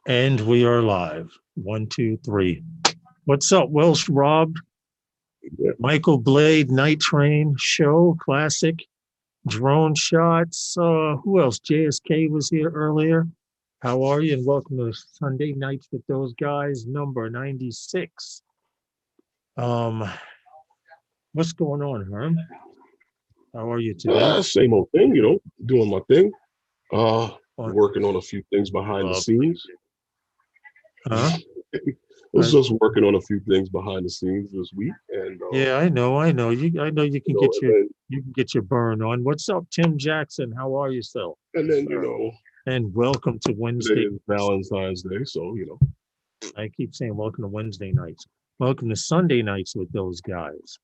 And we are live. 1, 2, 3. What's up, Welsh Rob? Michael Blade, Night Train Show, classic. Drone shots. Who else? JSK was here earlier. How are you? And welcome to Sunday Nights with Those Guys, number 96. What's going on, Herm? How are you today? Same old thing, doing my thing. Working on a few things behind the scenes. Huh? I was just working on a few things behind the scenes this week, and yeah, I know. I know you can get your burn on. What's up, Tim Jackson? How are you, sir? And then and welcome to Wednesday. Today is Valentine's Day, so I keep saying welcome to Wednesday nights. Welcome to Sunday nights with those guys.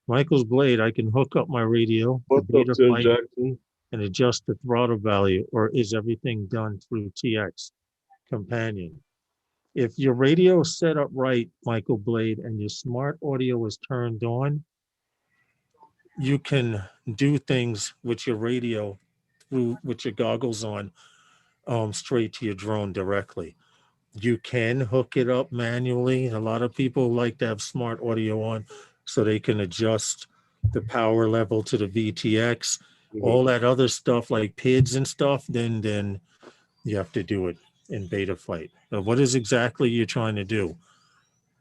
Michael's Blade. I can hook up my radio to beta flight and adjust the throttle value, or is everything done through TX Companion? If your radio is set up right, Michael Blade, and your smart audio is turned on, you can do things with your radio with your goggles on, straight to your drone directly. You can hook it up manually. A lot of people like to have smart audio on so they can adjust the power level to the VTX, all that other stuff like PIDs and stuff, then you have to do it in beta flight. Now, what is exactly you're trying to do?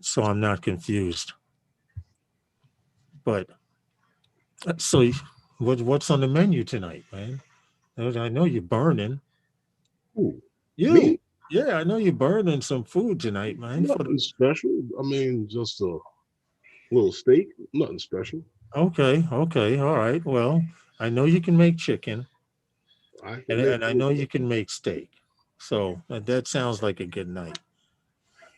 So I'm not confused. But so what's on the menu tonight, man? I know you're burning. Ooh, you? Me? Yeah, I know you're burning some food tonight, man. Nothing special. I mean, just a little steak. Nothing special. Okay. All right. Well, I know you can make chicken. And I know you can make steak. So that sounds like a good night.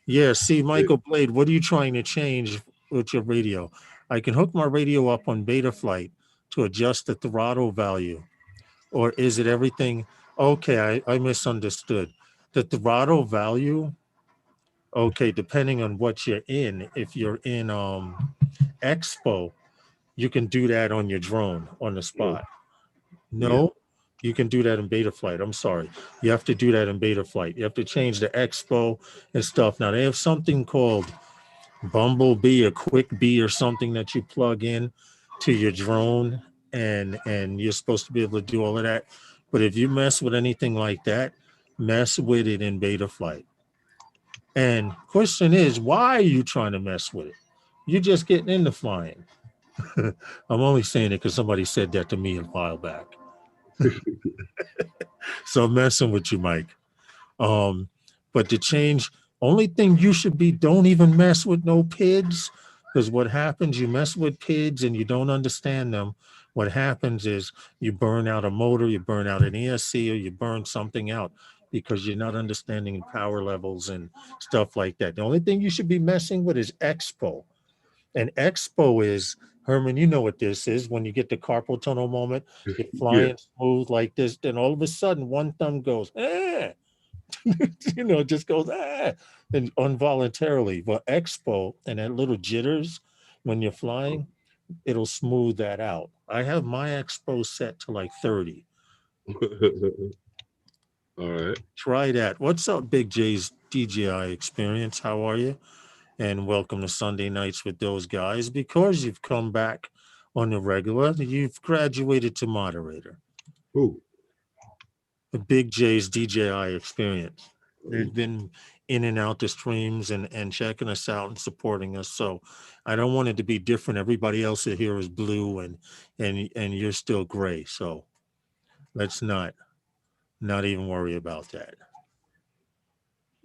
Yeah, see, Michael Blade, what are you trying to change with your radio? I can hook my radio up on beta flight to adjust the throttle value. Or is it everything? Okay, I misunderstood. The throttle value, okay, depending on what you're in. If you're in Expo, you can do that on your drone on the spot. No, you can do that in beta flight. I'm sorry. You have to do that in beta flight. You have to change the Expo and stuff. Now they have something called Bumblebee or Quick Bee or something that you plug in to your drone, and you're supposed to be able to do all of that. But if you mess with anything like that, mess with it in beta flight. And question is, why are you trying to mess with it? You're just getting into flying. I'm only saying it because somebody said that to me a while back. So I'm messing with you, Mike. But to change, only thing you should be, don't even mess with no PIDs, because what happens, you mess with PIDs and you don't understand them. What happens is you burn out a motor, you burn out an ESC, or you burn something out because you're not understanding power levels and stuff like that. The only thing you should be messing with is Expo. And Expo is, Herman, you know what this is. When you get the carpal tunnel moment, you're flying smooth like this, then all of a sudden one thumb goes, just goes, and involuntarily. But Expo and that little jitters when you're flying, it'll smooth that out. I have my Expo set to like 30. All right. Try that. What's up, Big J's DJI experience? How are you? And welcome to Sunday Nights with Those Guys. Because you've come back on the regular, you've graduated to moderator. Who? The Big J's DJI experience. They've been in and out the streams and checking us out and supporting us. So I don't want it to be different. Everybody else here is blue and you're still gray. So let's not even worry about that.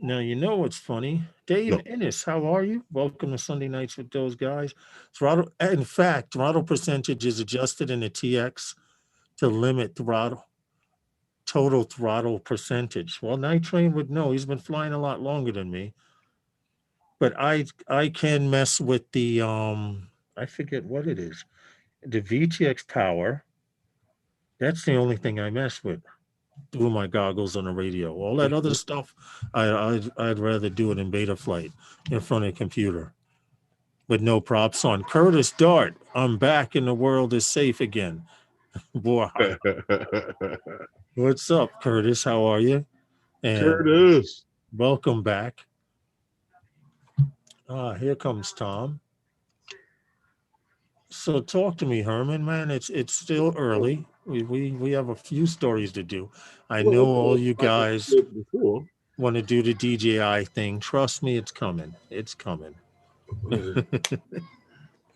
Now, you know what's funny? Dave Ennis, how are you? Welcome to Sunday Nights with Those Guys. Throttle, in fact, throttle percentage is adjusted in the TX to limit total throttle percentage. Well, Night Train would know. He's been flying a lot longer than me. But I can mess with the, I forget what it is. The VTX power. That's the only thing I mess with through my goggles on the radio. All that other stuff, I'd rather do it in beta flight in front of a computer. with no props on. Curtis Dart, I'm back and the world is safe again. Boy, what's up, Curtis? How are you? And Curtis, welcome back. Here comes Tom. So talk to me, Herman, man. It's still early. We have a few stories to do. I know all you guys want to do the DJI thing. Trust me, it's coming. It's coming.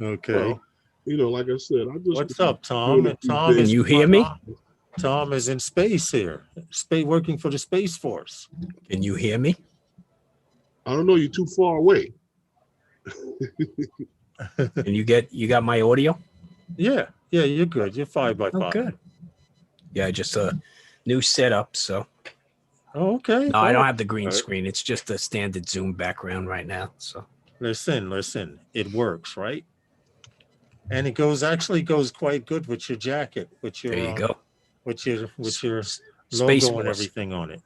Okay. Well, like I said, What's up, Tom? Tom, can you hear me? Tom is in space here, working for the Space Force. Can you hear me? I don't know. You're too far away. And you got my audio? Yeah, you're good. You're 5x5. Oh, good. Yeah, just a new setup. So. Oh, okay. No, I don't have the green screen. It's just a standard Zoom background right now. So. Listen. It works, right? And it actually goes quite good with your jacket, with your there you go. with your Space logo Force. and everything on it.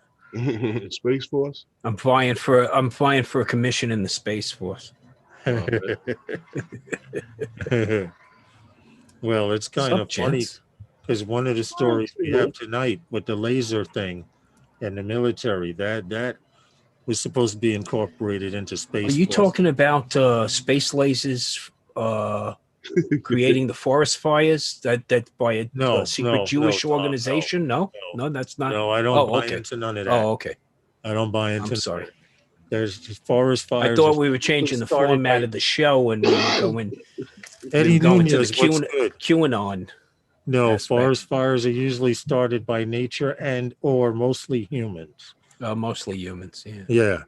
Space Force. I'm flying for a commission in the Space Force. Well, it's kind of funny because one of the stories we have tonight with the laser thing and the military that was supposed to be incorporated into Space Are you Force. talking about space lasers creating the forest fires that by a secret Jewish organization? No, that's not. No, I don't buy into none of that. Oh, okay. I don't buy into. I'm sorry. There's forest fires. I thought we were changing the format of the show and we were going. Eddie Nunez, to the QAnon. No, forest fires are usually started by nature or mostly humans. Mostly humans. Yeah.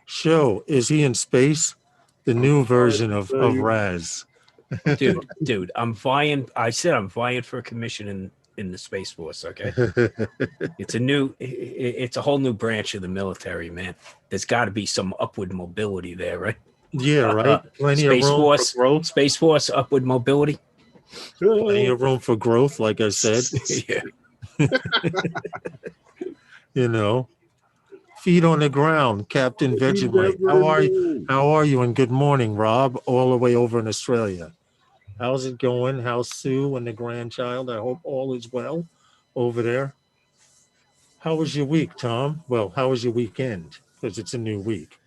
Show, is he in space? The new version of Raz. Dude, I'm vying for a commission in the Space Force, okay? It's a whole new branch of the military, man. There's got to be some upward mobility there, right? Yeah, right. Plenty of room for growth. Space Force, upward mobility. Plenty of room for growth, like I said. Yeah. Feet on the ground, Captain Vegemite. How are you? And good morning, Rob, all the way over in Australia. How's it going? How's Sue and the grandchild? I hope all is well over there. How was your week, Tom? Well, how was your weekend? Because it's a new week.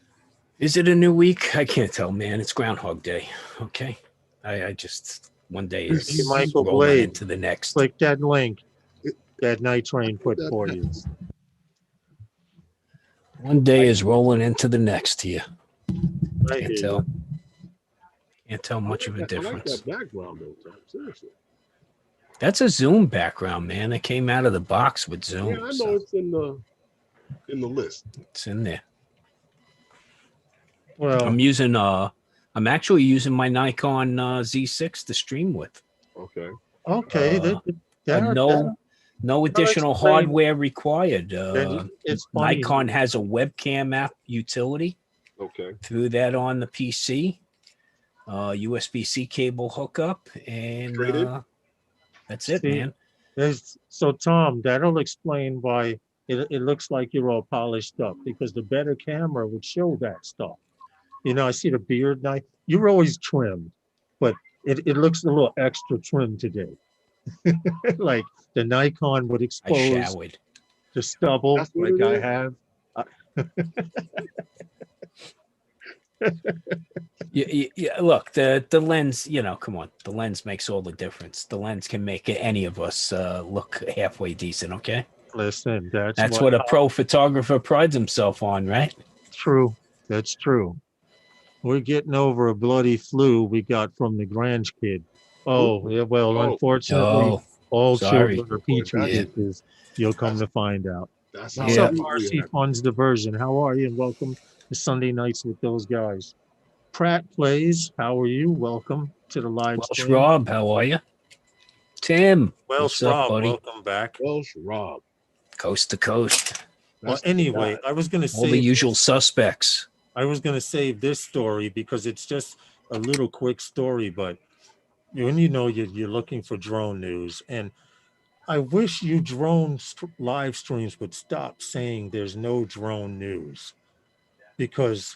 Is it a new week? I can't tell, man. It's Groundhog Day. Okay. I just one day is Michael rolling Blade into the next. Click that link that Night Train put for you. One day is rolling into the next here. Can't tell much of a difference. I like that background though, Tom. Seriously. That's a Zoom background, man. It came out of the box with Zoom. Yeah, I know it's in the list. It's in there. Well, I'm actually using my Nikon Z6 to stream with. Okay. No additional hardware required. Nikon has a webcam app utility. Okay. Threw that on the PC. USB-C cable hookup, and that's it, man. So, Tom, that'll explain why it looks like you're all polished up, because the better camera would show that stuff. I see the beard knife. You're always trimmed, but it looks a little extra trimmed today. Like the Nikon would expose the stubble, like I have. Yeah, look, the lens, come on. The lens makes all the difference. The lens can make any of us look halfway decent, okay? Listen, that's what a pro photographer prides himself on, right? True. That's true. We're getting over a bloody flu we got from the Grange kid. Oh, yeah, well, unfortunately, all children are petri dishes. You'll come to find out. What's up, RC Funds Diversion? How are you? And welcome to Sunday Nights with those guys. Pratt Plays, how are you? Welcome to the live stream. Rob, how are you? Tim. Welsh Rob, buddy? Welcome back. Welsh Rob. Coast to coast. Well, anyway, I was going to say all the usual suspects. I was going to save this story because it's just a little quick story, but when you're looking for drone news, and I wish you drone live streams would stop saying there's no drone news, because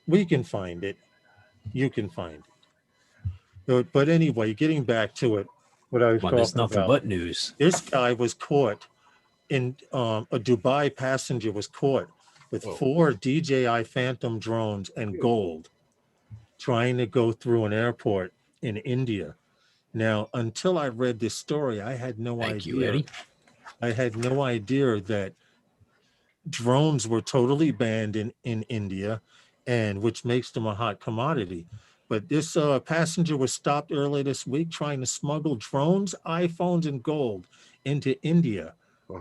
we can find it. You can find it. But anyway, getting back to it, what I was Well, talking there's nothing about. but news. This guy was caught in a Dubai passenger was caught with 4 DJI Phantom drones and gold trying to go through an airport in India. Now, until I read this story, I had no idea. Thank you, Eddie. I had no idea that drones were totally banned in India, and which makes them a hot commodity. But this passenger was stopped earlier this week trying to smuggle drones, iPhones, and gold into India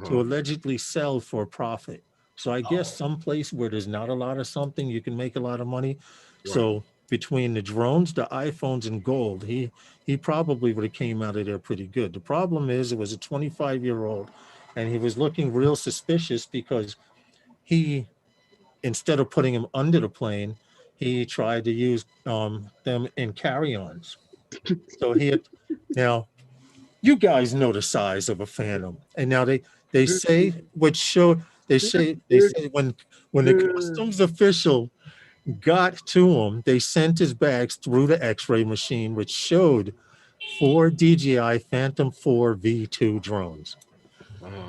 to allegedly sell for profit. So I guess someplace where there's not a lot of something, you can make a lot of money. Right. So between the drones, the iPhones, and gold, he probably would have came out of there pretty good. The problem is it was a 25-year-old, and he was looking real suspicious because he, instead of putting him under the plane, he tried to use them in carry-ons. So he had, now, you guys know the size of a Phantom, and now they say when the customs official got to him, they sent his bags through the X-ray machine, which showed 4 DJI Phantom 4 V2 drones.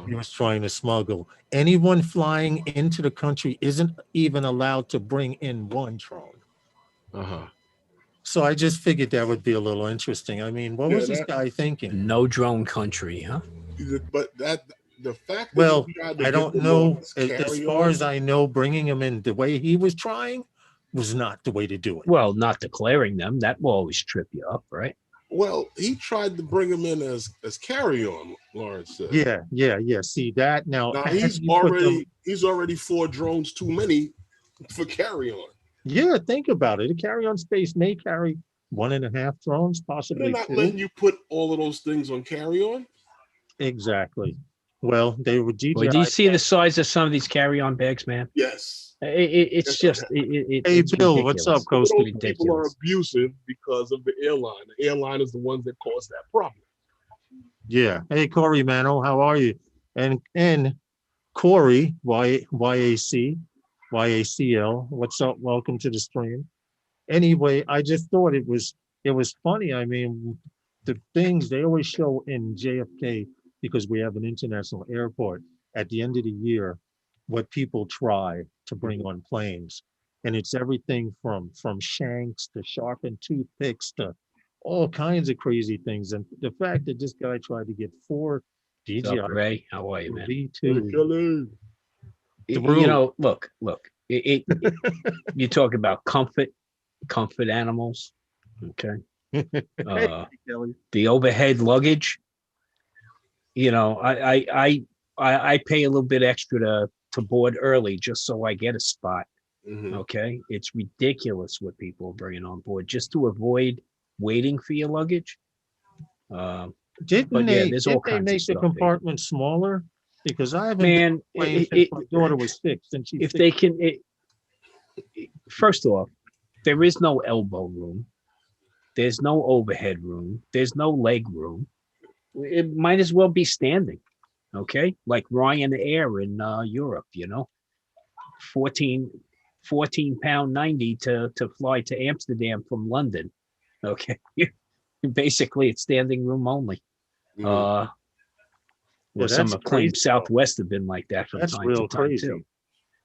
He was trying to smuggle. Anyone flying into the country isn't even allowed to bring in 1 drone. So I just figured that would be a little interesting. I mean, what was this guy thinking? No drone country, huh? But the fact that, well, I don't know. As far as I know, bringing him in the way he was trying was not the way to do it. Well, not declaring them, that will always trip you up, right? Well, he tried to bring him in as carry-on, Lawrence said. Yeah. See that now he's already 4 drones too many for carry-on. Yeah, think about it. A carry-on space may carry 1.5 drones, possibly. They're not letting you put all of those things on carry-on. Exactly. Well, they were DJI. Well, do you see the size of some of these carry-on bags, man? Yes. It's just. Hey, it's Bill, ridiculous. what's up, Coach? People are abusive because of the airline. The airline is the ones that caused that problem. Yeah. Hey, Corey Mano, how are you? And Corey, YACL, what's up? Welcome to the stream. Anyway, I just thought it was funny. I mean, the things they always show in JFK, because we have an international airport, at the end of the year, what people try to bring on planes. And it's everything from shanks to sharpened toothpicks to all kinds of crazy things. And the fact that this guy tried to get 4 DJI Ray, how are you, man? V2. You know, look. You talk about comfort animals. Okay. The overhead luggage. You know, I pay a little bit extra to board early just so I get a spot. Okay, it's ridiculous what people are bringing on board just to avoid waiting for your luggage. Didn't they make the compartment smaller? Because I haven't since my daughter was 6, and she's. If they can, first off, there is no elbow room. There's no overhead room. There's no leg room. It might as well be standing. Okay, like Ryanair in Europe, you know, 14 pound 90 to fly to Amsterdam from London. Okay, basically it's standing room only. Or some have claimed Southwest have been like that from time to time too.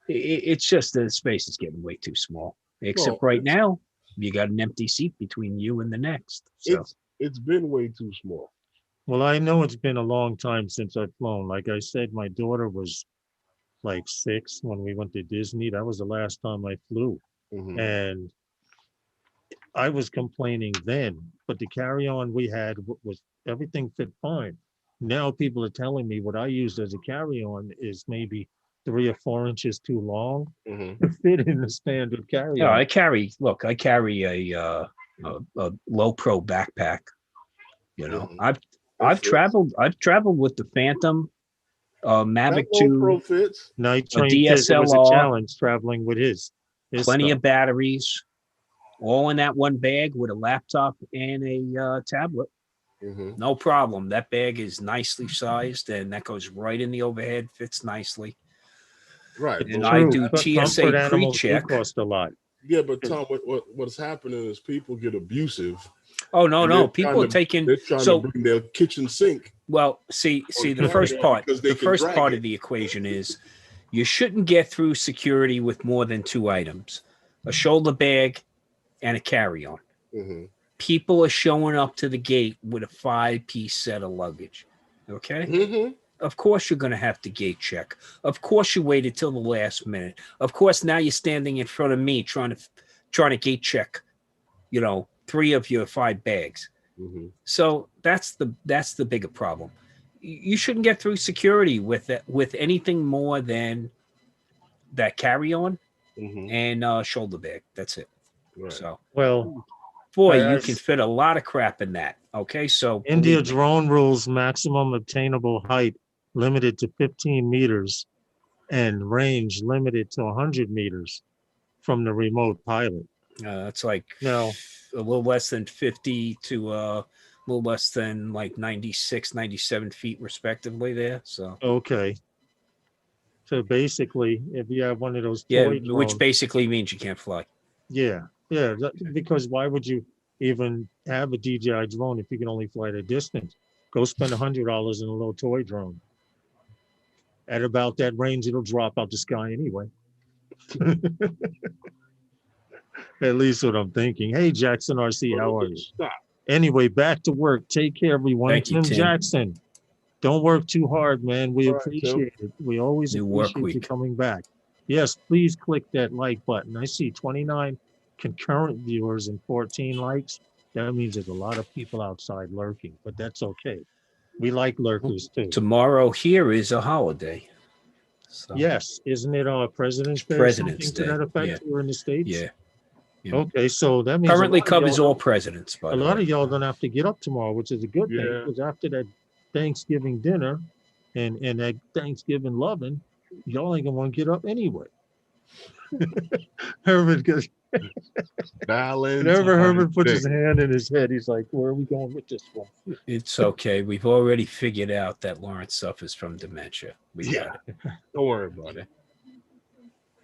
It's just the space is getting way too small. Except right now, you got an empty seat between you and the next. So it's been way too small. Well, I know it's been a long time since I've flown. Like I said, my daughter was like 6 when we went to Disney. That was the last time I flew. And I was complaining then, but the carry-on we had was everything fit fine. Now people are telling me what I used as a carry-on is maybe 3 or 4 inches too long to fit in the standard carry-on. Yeah, I carry a low pro backpack. You know, I've traveled with the Phantom, Mavic 2, Night Train DSLR. Was a challenge traveling with his plenty stuff. of batteries, all in that one bag with a laptop and a tablet. No problem. That bag is nicely sized, and that goes right in the overhead. Fits nicely. Right. And I do TSA pre-check. Cost a lot. Yeah, but Tom, what's happening is people get abusive. Oh no, people are taking. They're trying to bring their kitchen sink. Well, see, the first part of the equation is you shouldn't get through security with more than 2 items: a shoulder bag and a carry-on. Mm-hmm. People are showing up to the gate with a 5-piece set of luggage. Okay. Mm-hmm. Of course, you're going to have to gate check. Of course, you waited till the last minute. Of course, now you're standing in front of me trying to gate check, 3 of your 5 bags. Mm-hmm. So that's the bigger problem. You shouldn't get through security with anything more than that carry-on and shoulder bag. That's it. Right. So, well, boy, you can fit a lot of crap in that. Okay, so India drone rules maximum obtainable height limited to 15 meters and range limited to 100 meters from the remote pilot. It's like now a little less than 50 to a little less than like 96, 97 feet respectively there. So okay. So basically, if you have one of those toy drones, which basically means you can't fly. Yeah, because why would you even have a DJI drone if you can only fly the distance? Go spend $100 in a little toy drone. At about that range, it'll drop out the sky anyway. At least what I'm thinking. Hey, Jackson RC, how are you? Anyway, back to work. Take care, everyone. Thank you, Tim. Jackson, don't work too hard, man. We appreciate it. We always appreciate you coming back. Yes, please click that like button. I see 29 concurrent viewers and 14 likes. That means there's a lot of people outside lurking, but that's okay. We like lurkers too. Tomorrow here is a holiday. So. Yes, isn't it President's Day? President's Day. To that effect here in the States? Yeah. Okay, so that means currently covers all presidents. A lot of y'all don't have to get up tomorrow, which is a good thing, because after that Thanksgiving dinner and that Thanksgiving loving, y'all ain't gonna want to get up anyway. Herbert goes. Whenever Herbert puts his hand in his head, he's like, "Where are we going with this one?" It's okay. We've already figured out that Lawrence suffers from dementia. We got it. Don't worry about it.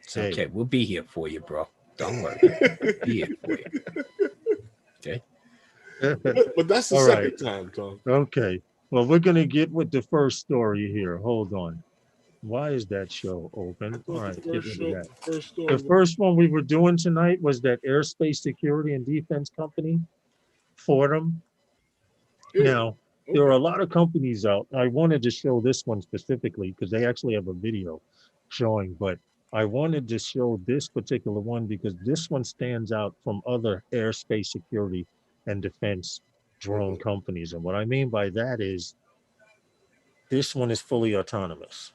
It's okay. We'll be here for you, bro. Don't worry. We'll be here for you. Okay. But that's the second time, Tom. Okay. Well, we're gonna get with the first story here. Hold on. Why is that show open? All right, get rid of that. The first one we were doing tonight was that Aerospace Security and Defense Company, Fordham. Now, there are a lot of companies out. I wanted to show this one specifically because they actually have a video showing, but I wanted to show this particular one because this one stands out from other aerospace security and defense drone companies. And what I mean by that is this one is fully autonomous.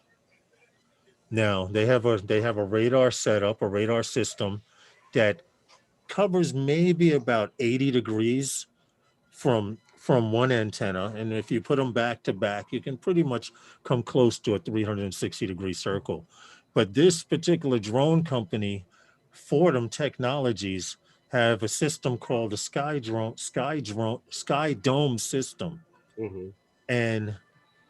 Now they have a radar setup, a radar system that covers maybe about 80 degrees from one antenna. And if you put them back to back, you can pretty much come close to a 360-degree circle. But this particular drone company, Fordham Technologies, have a system called a Sky Dome system. Mm-hmm. And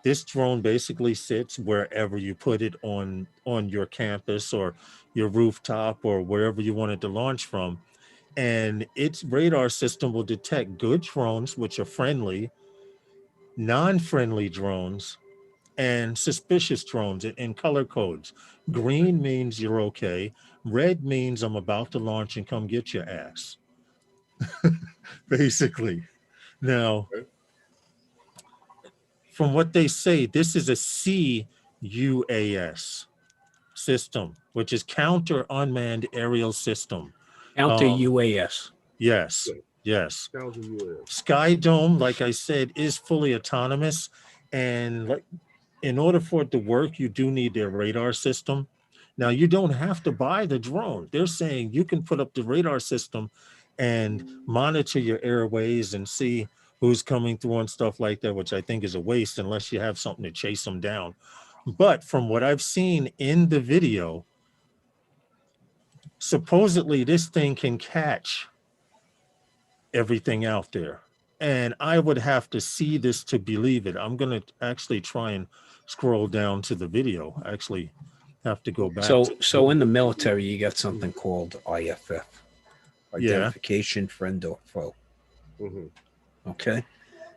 this drone basically sits wherever you put it on your campus or your rooftop or wherever you want it to launch from. And its radar system will detect good drones, which are friendly, non-friendly drones, and suspicious drones in color codes. Green means you're okay. Red means I'm about to launch and come get your ass. Basically. Now, from what they say, this is a CUAS system, which is Counter Unmanned Aerial System. Counter UAS. Yes. Sky Dome, like I said, is fully autonomous. And in order for it to work, you do need their radar system. Now, you don't have to buy the drone. They're saying you can put up the radar system and monitor your airways and see who's coming through and stuff like that, which I think is a waste unless you have something to chase them down. But from what I've seen in the video, supposedly this thing can catch everything out there. And I would have to see this to believe it. I'm going to actually try and scroll down to the video. I actually have to go back. So in the military, you got something called IFF. Yeah. identification, friend or foe. Mhm. Okay,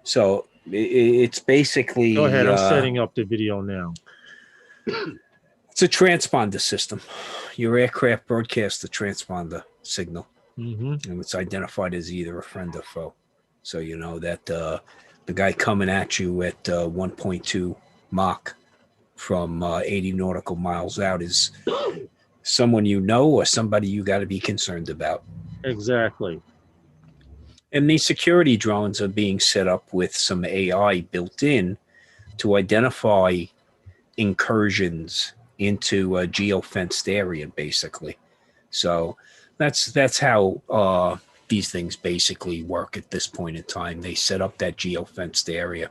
so it's basically. Go ahead. I'm setting up the video now. It's a transponder system. Your aircraft broadcasts the transponder signal, and it's identified as either a friend or foe. So you know that the guy coming at you at 1.2 Mach from 80 nautical miles out is someone you know or somebody you got to be concerned about. Exactly. And these security drones are being set up with some AI built in to identify incursions into a geofenced area, basically. So that's how these things basically work at this point in time. They set up that geofenced area.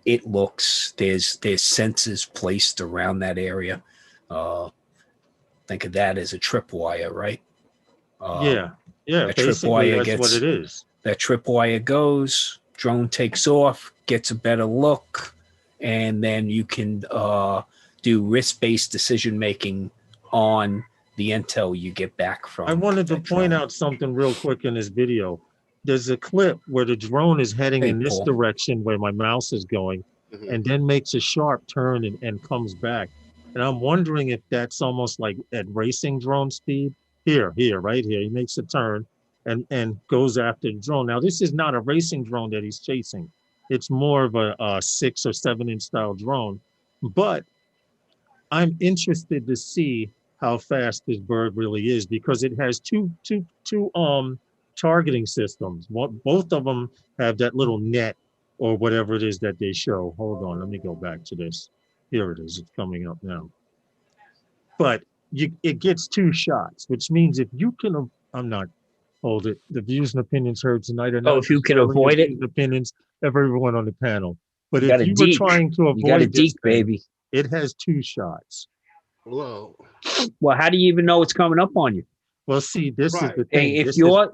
It looks there's sensors placed around that area. Think of that as a tripwire, right? Yeah. That Basically, tripwire that's what it is. That tripwire goes, drone takes off, gets a better look, and then you can do risk-based decision making on the intel you get back from. I wanted to point out something real quick in this video. There's a clip where the drone is heading in this direction where my mouse is going, and then makes a sharp turn and comes back. And I'm wondering if that's almost like at racing drone speed. Here, right here. He makes a turn and goes after the drone. Now, this is not a racing drone that he's chasing. It's more of a 6 or 7 inch style drone. But I'm interested to see how fast this bird really is because it has two targeting systems. Both of them have that little net or whatever it is that they show. Hold on, let me go back to this. Here it is. It's coming up now. But it gets 2 shots, which means if you can, hold it. The views and opinions heard tonight are not. Oh, if you can avoid it, opinions of everyone on the panel. But you if you were trying to avoid you got a this deek, thing, baby. it has 2 shots. Well, how do you even know it's coming up on you? Well, see, this is the thing. Hey, if you're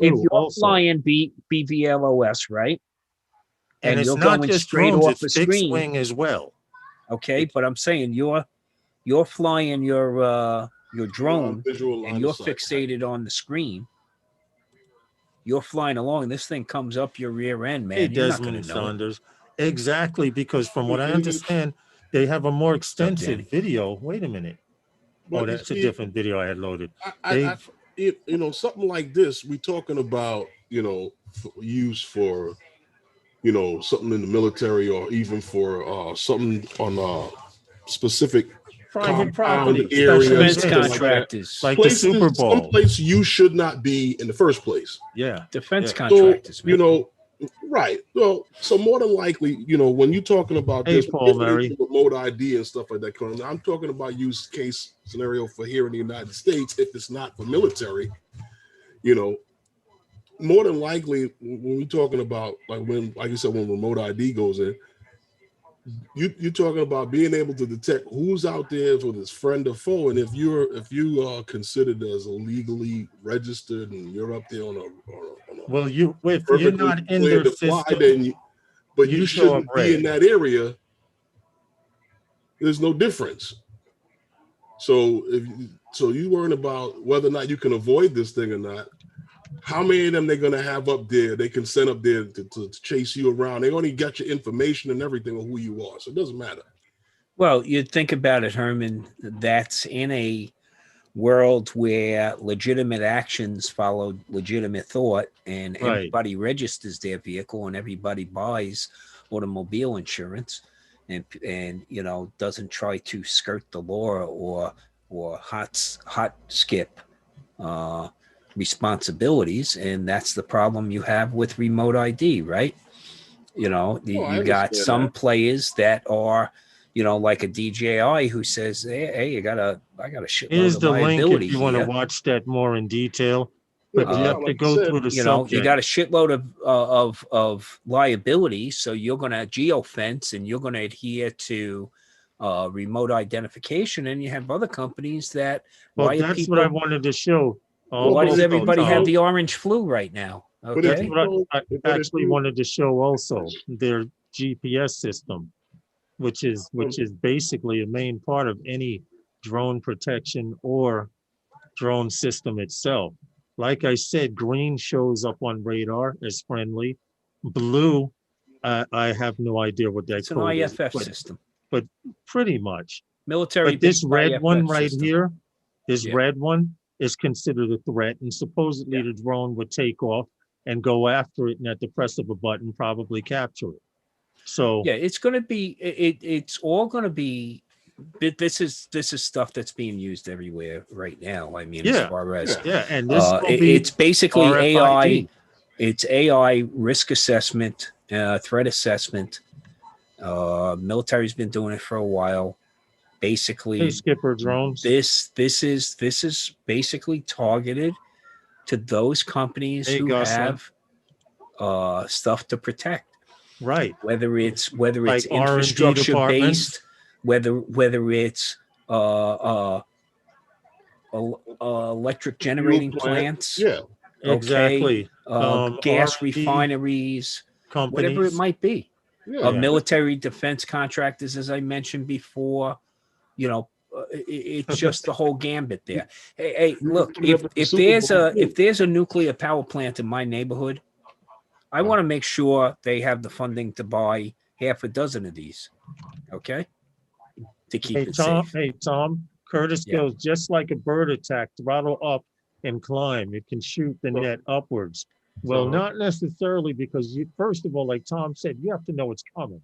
flying BVLOS, right? And it's you're not going just straight drones, off it's a fixed screen. wing as well. Okay, but I'm saying you're flying your drone and you're fixated on the screen. You're flying along. This thing comes up your rear end, man. Hey, You're not Desmond going to know Saunders. Exactly, because from what I understand, they have a more extensive video. Wait a minute. But that's a different video I had loaded. Something like this, we're talking about, use for, something in the military or even for something on specific private property area, defense contractors, like the Super Bowl. Someplace you should not be in the first place. Yeah, defense contractors. So, right. Well, so more than likely, when you're talking about this remote ID and stuff like that, I'm talking about use case scenario for here in the United States. If it's not for military, more than likely when we're talking about like you said, when remote ID goes in, you're talking about being able to detect who's out there with his friend or foe, and if you are considered as legally registered and you're up there on a if you're not in their system, but you shouldn't be in that area. There's no difference. So so you worrying about whether or not you can avoid this thing or not. How many of them they're going to have up there? They can send up there to chase you around. They only got your information and everything on who you are. So it doesn't matter. Well, you think about it, Herman, that's in a world where legitimate actions follow legitimate thought and everybody registers their vehicle and everybody buys automobile insurance and doesn't try to skirt the law or hot skip responsibilities, and that's the problem you have with remote ID, right? You got some players that are, like a DJI who says, hey, I got a shitload Here's of the liability link if you want to watch that more in detail. But you have to go through the subject. You got a shitload of liability, so you're going to geofence and you're going to adhere to remote identification, and you have other companies that. Well, that's what I wanted to show. Why does everybody have the orange flu right now? Okay. That's what I actually wanted to show also, their GPS system, which is basically a main part of any drone protection or drone system itself. Like I said, green shows up on radar as friendly. Blue, I have no idea what that It's an code is, IFF system. but pretty much. Military But this based red one IFF right system. here, this Yeah. red one is considered a threat, and supposedly the drone would take off and go after it, and at the press of a button, probably capture it. So Yeah, it's going to be. It's all going to be. This is stuff that's being used everywhere right now. I mean, as Yeah, far as yeah, and this will be it's basically AI. RFID. It's AI risk assessment, threat assessment. Military's been doing it for a while. Basically, Hey, Skipper drones. this is basically targeted to those companies Hey, who Gosling. have stuff to protect. Right. Whether it's Like R&D infrastructure departments. based, whether it's electric generating plants, Yeah. Exactly. gas R&D refineries, companies. whatever it might be. Yeah. Military defense contractors, as I mentioned before, you know, it's just the whole gambit there. Hey, look, if there's a nuclear power plant in my neighborhood, I want to make sure they have the funding to buy half a dozen of these. Okay, to keep it safe. Hey, Tom, Curtis Yeah. goes just like a bird attack, throttle up and climb. It can shoot the net upwards. Well, not necessarily, because you, first of all, like Tom said, you have to know it's coming.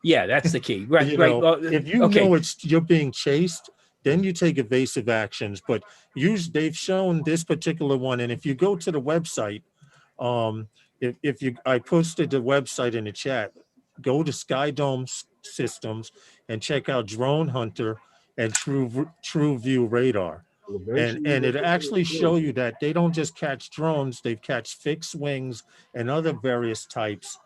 Yeah, that's the key. Right, You right. know, if you know you're being chased, then you take evasive actions. But they've shown this particular one, and if you go to the website, I posted the website in the chat. Go to Skydome Systems and check out Drone Hunter and True View Radar. And it actually show you that they don't just catch drones, they catch fixed wings and other various types.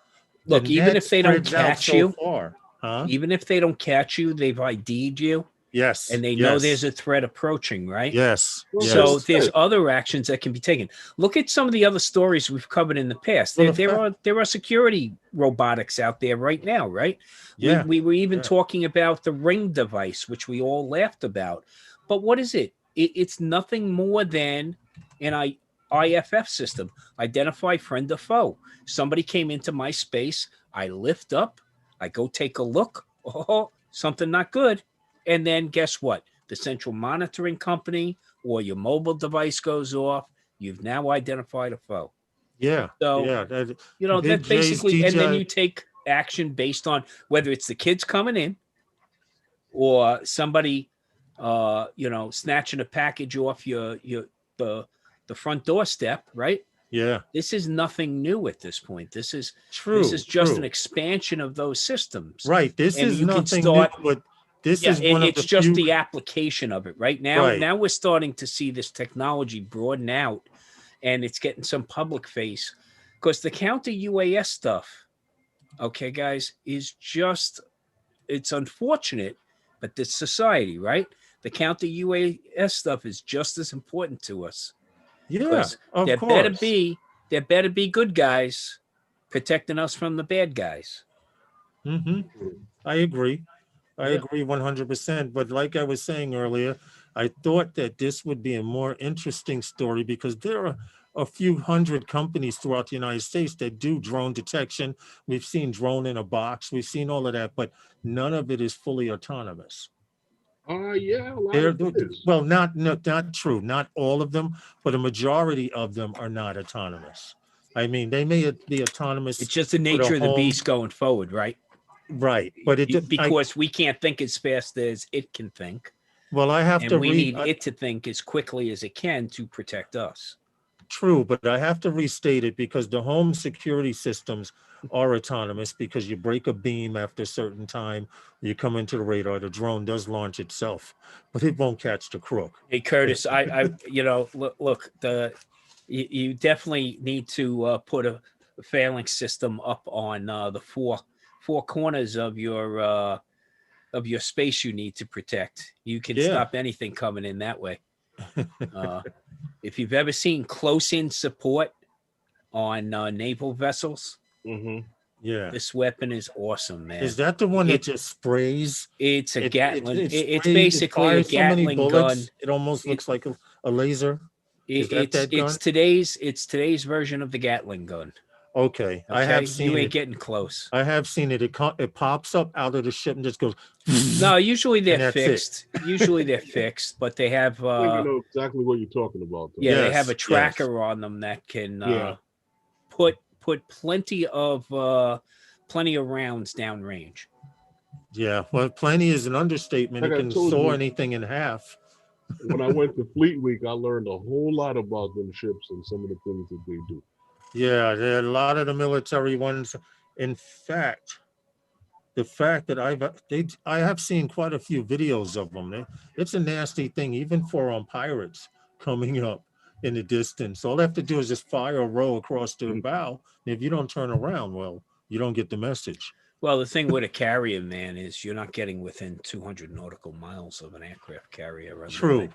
Look, even if they don't spreads out catch so you, far. Huh? even if they don't catch you, they've ID'd you. Yes. And they know there's a threat approaching, right? Yes. So there's other actions that can be taken. Look at some of the other stories we've covered in the past. There are security robotics out there right now, right? Yeah. We were even talking about the Ring device, which we all laughed about. But what is it? It's nothing more than an IFF system. Identify friend or foe. Somebody came into my space. I lift up. I go take a look. Oh, something not good. And then guess what? The central monitoring company or your mobile device goes off. You've now identified a foe. Yeah. So, that basically, DJI, and then you take action based on whether it's the kids coming in or somebody, snatching a package off the front doorstep, right? Yeah. This is nothing new at this point. This is true. This is just an expansion of those systems. Right. This is nothing new, but this is one of the just the application of it right now. Right. Now we're starting to see this technology broaden out, and it's getting some public face, because the counter UAS stuff, okay, guys, is just, it's unfortunate, but this society, right? The counter UAS stuff is just as important to us. Yeah, of there course. better be good guys protecting us from the bad guys. Mm-hmm. I agree. I agree 100%. But like I was saying earlier, I thought that this would be a more interesting story, because there are a few hundred companies throughout the United States that do drone detection. We've seen drone in a box. We've seen all of that, but none of it is fully autonomous. Well, not true. Not all of them, but a majority of them are not autonomous. I mean, they may be autonomous. It's just the nature of the beast going forward, right? Right, but because we can't think as fast as it can think. Well, I have to. We need it to think as quickly as it can to protect us. True, but I have to restate it, because the home security systems are autonomous, because you break a beam after a certain time, you come into the radar, the drone does launch itself, but it won't catch the crook. Hey, Curtis, look, you definitely need to put a phalanx system up on the four corners of your space you need to protect. You can stop anything coming in that way. If you've ever seen close-in support on naval vessels, this weapon is awesome, man. Is that the one that just sprays? It's a Gatling. It's basically a Gatling gun. It almost looks like a laser. Is that It's gun? today's version of the Gatling gun. Okay, I Okay, have seen you ain't it. getting close. I have seen it. It pops up out of the ship and just goes. No, usually they're that's it. fixed. Usually they're fixed, but they have I think you know exactly what you're talking about. Though. yeah, they have a Yes, tracker on them that can Yeah. put plenty of rounds downrange. Yeah, well, plenty is an understatement. Like It I can told saw you. anything in half. When I went to Fleet Week, I learned a whole lot about them ships and some of the things that they do. Yeah, there are a lot of the military ones. In fact, the fact that I have seen quite a few videos of them. It's a nasty thing, even for pirates coming up in the distance. All they have to do is just fire a row across their bow. And if you don't turn around, well, you don't get the message. Well, the thing with a carrier, man, is you're not getting within 200 nautical miles of an aircraft carrier. True.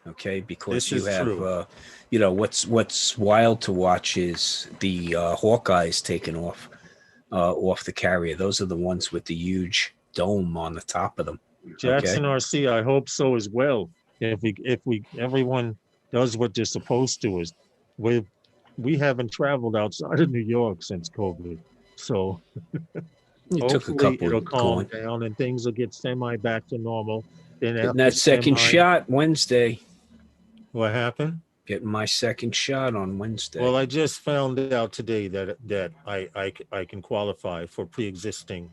Okay, because This you is have, true. what's wild to watch is the Hawkeyes taking off the carrier. Those are the ones with the huge dome on the top of them. Jackson RC, I hope so as well. If everyone does what they're supposed to, is we haven't traveled outside of New York since COVID, so You took a hopefully couple it'll of calm going. down and things will get semi back to normal. Then Getting after that second shot Wednesday. what happened? Getting my second shot on Wednesday. Well, I just found out today that I can qualify for pre-existing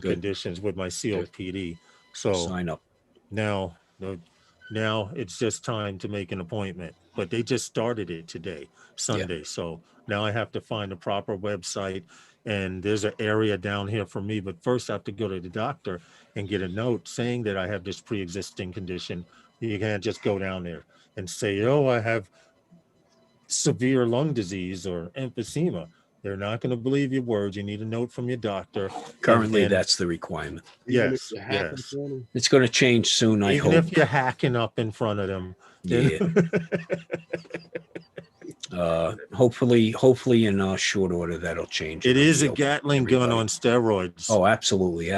conditions with my COPD. So sign up. now it's just time to make an appointment. But they just started it today, Sunday. Yeah. So now I have to find a proper website, and there's an area down here for me. But first I have to go to the doctor and get a note saying that I have this pre-existing condition. You can't just go down there and say, oh, I have severe lung disease or emphysema. They're not going to believe your words. You need a note from your doctor. Currently, that's the requirement. Yes, yes. It's going to change soon, I hope. Even if you're hacking up in front of them. Yeah. Hopefully in short order, that'll change. It is a Gatling gun on steroids. Oh, absolutely.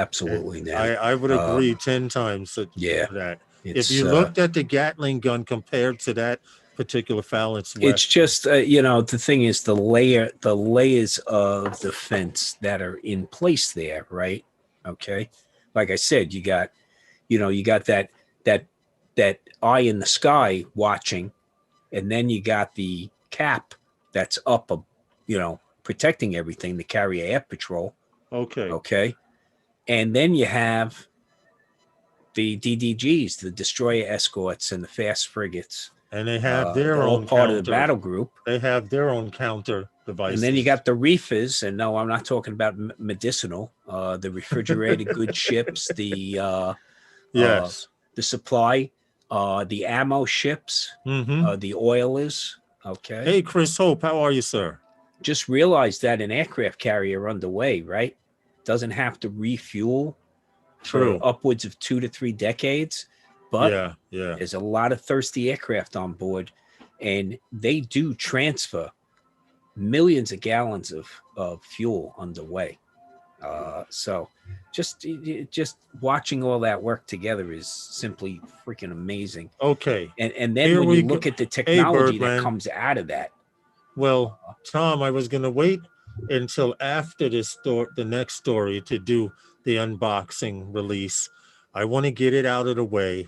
Man. I would agree 10 times that. If you looked at the Gatling gun compared to that particular phalanx weapon, it's just the thing is the layers of defense that are in place there, right? Okay, like I said, you got that eye in the sky watching, and then you got the cap that's up, protecting everything, the carrier air patrol. Okay, and then you have the DDGs, the destroyer escorts, and the fast frigates. And they have their own part counter. of the battle group. They have their own counter devices. And then you got the reefers, and no, I'm not talking about medicinal. The refrigerated goods ships, the supply, the ammo ships, the oilers. Okay. Hey, Chris Hope, how are you, sir? Just realize that an aircraft carrier underway, right, doesn't have to refuel for upwards of 2 to 3 decades. But there's a lot of thirsty aircraft on board, and they do transfer millions of gallons of fuel underway. So just watching all that work together is simply freaking amazing. Okay. And then when you look at the technology that comes out of that. Well, Tom, I was going to wait until after the next story to do the unboxing release. I want to get it out of the way.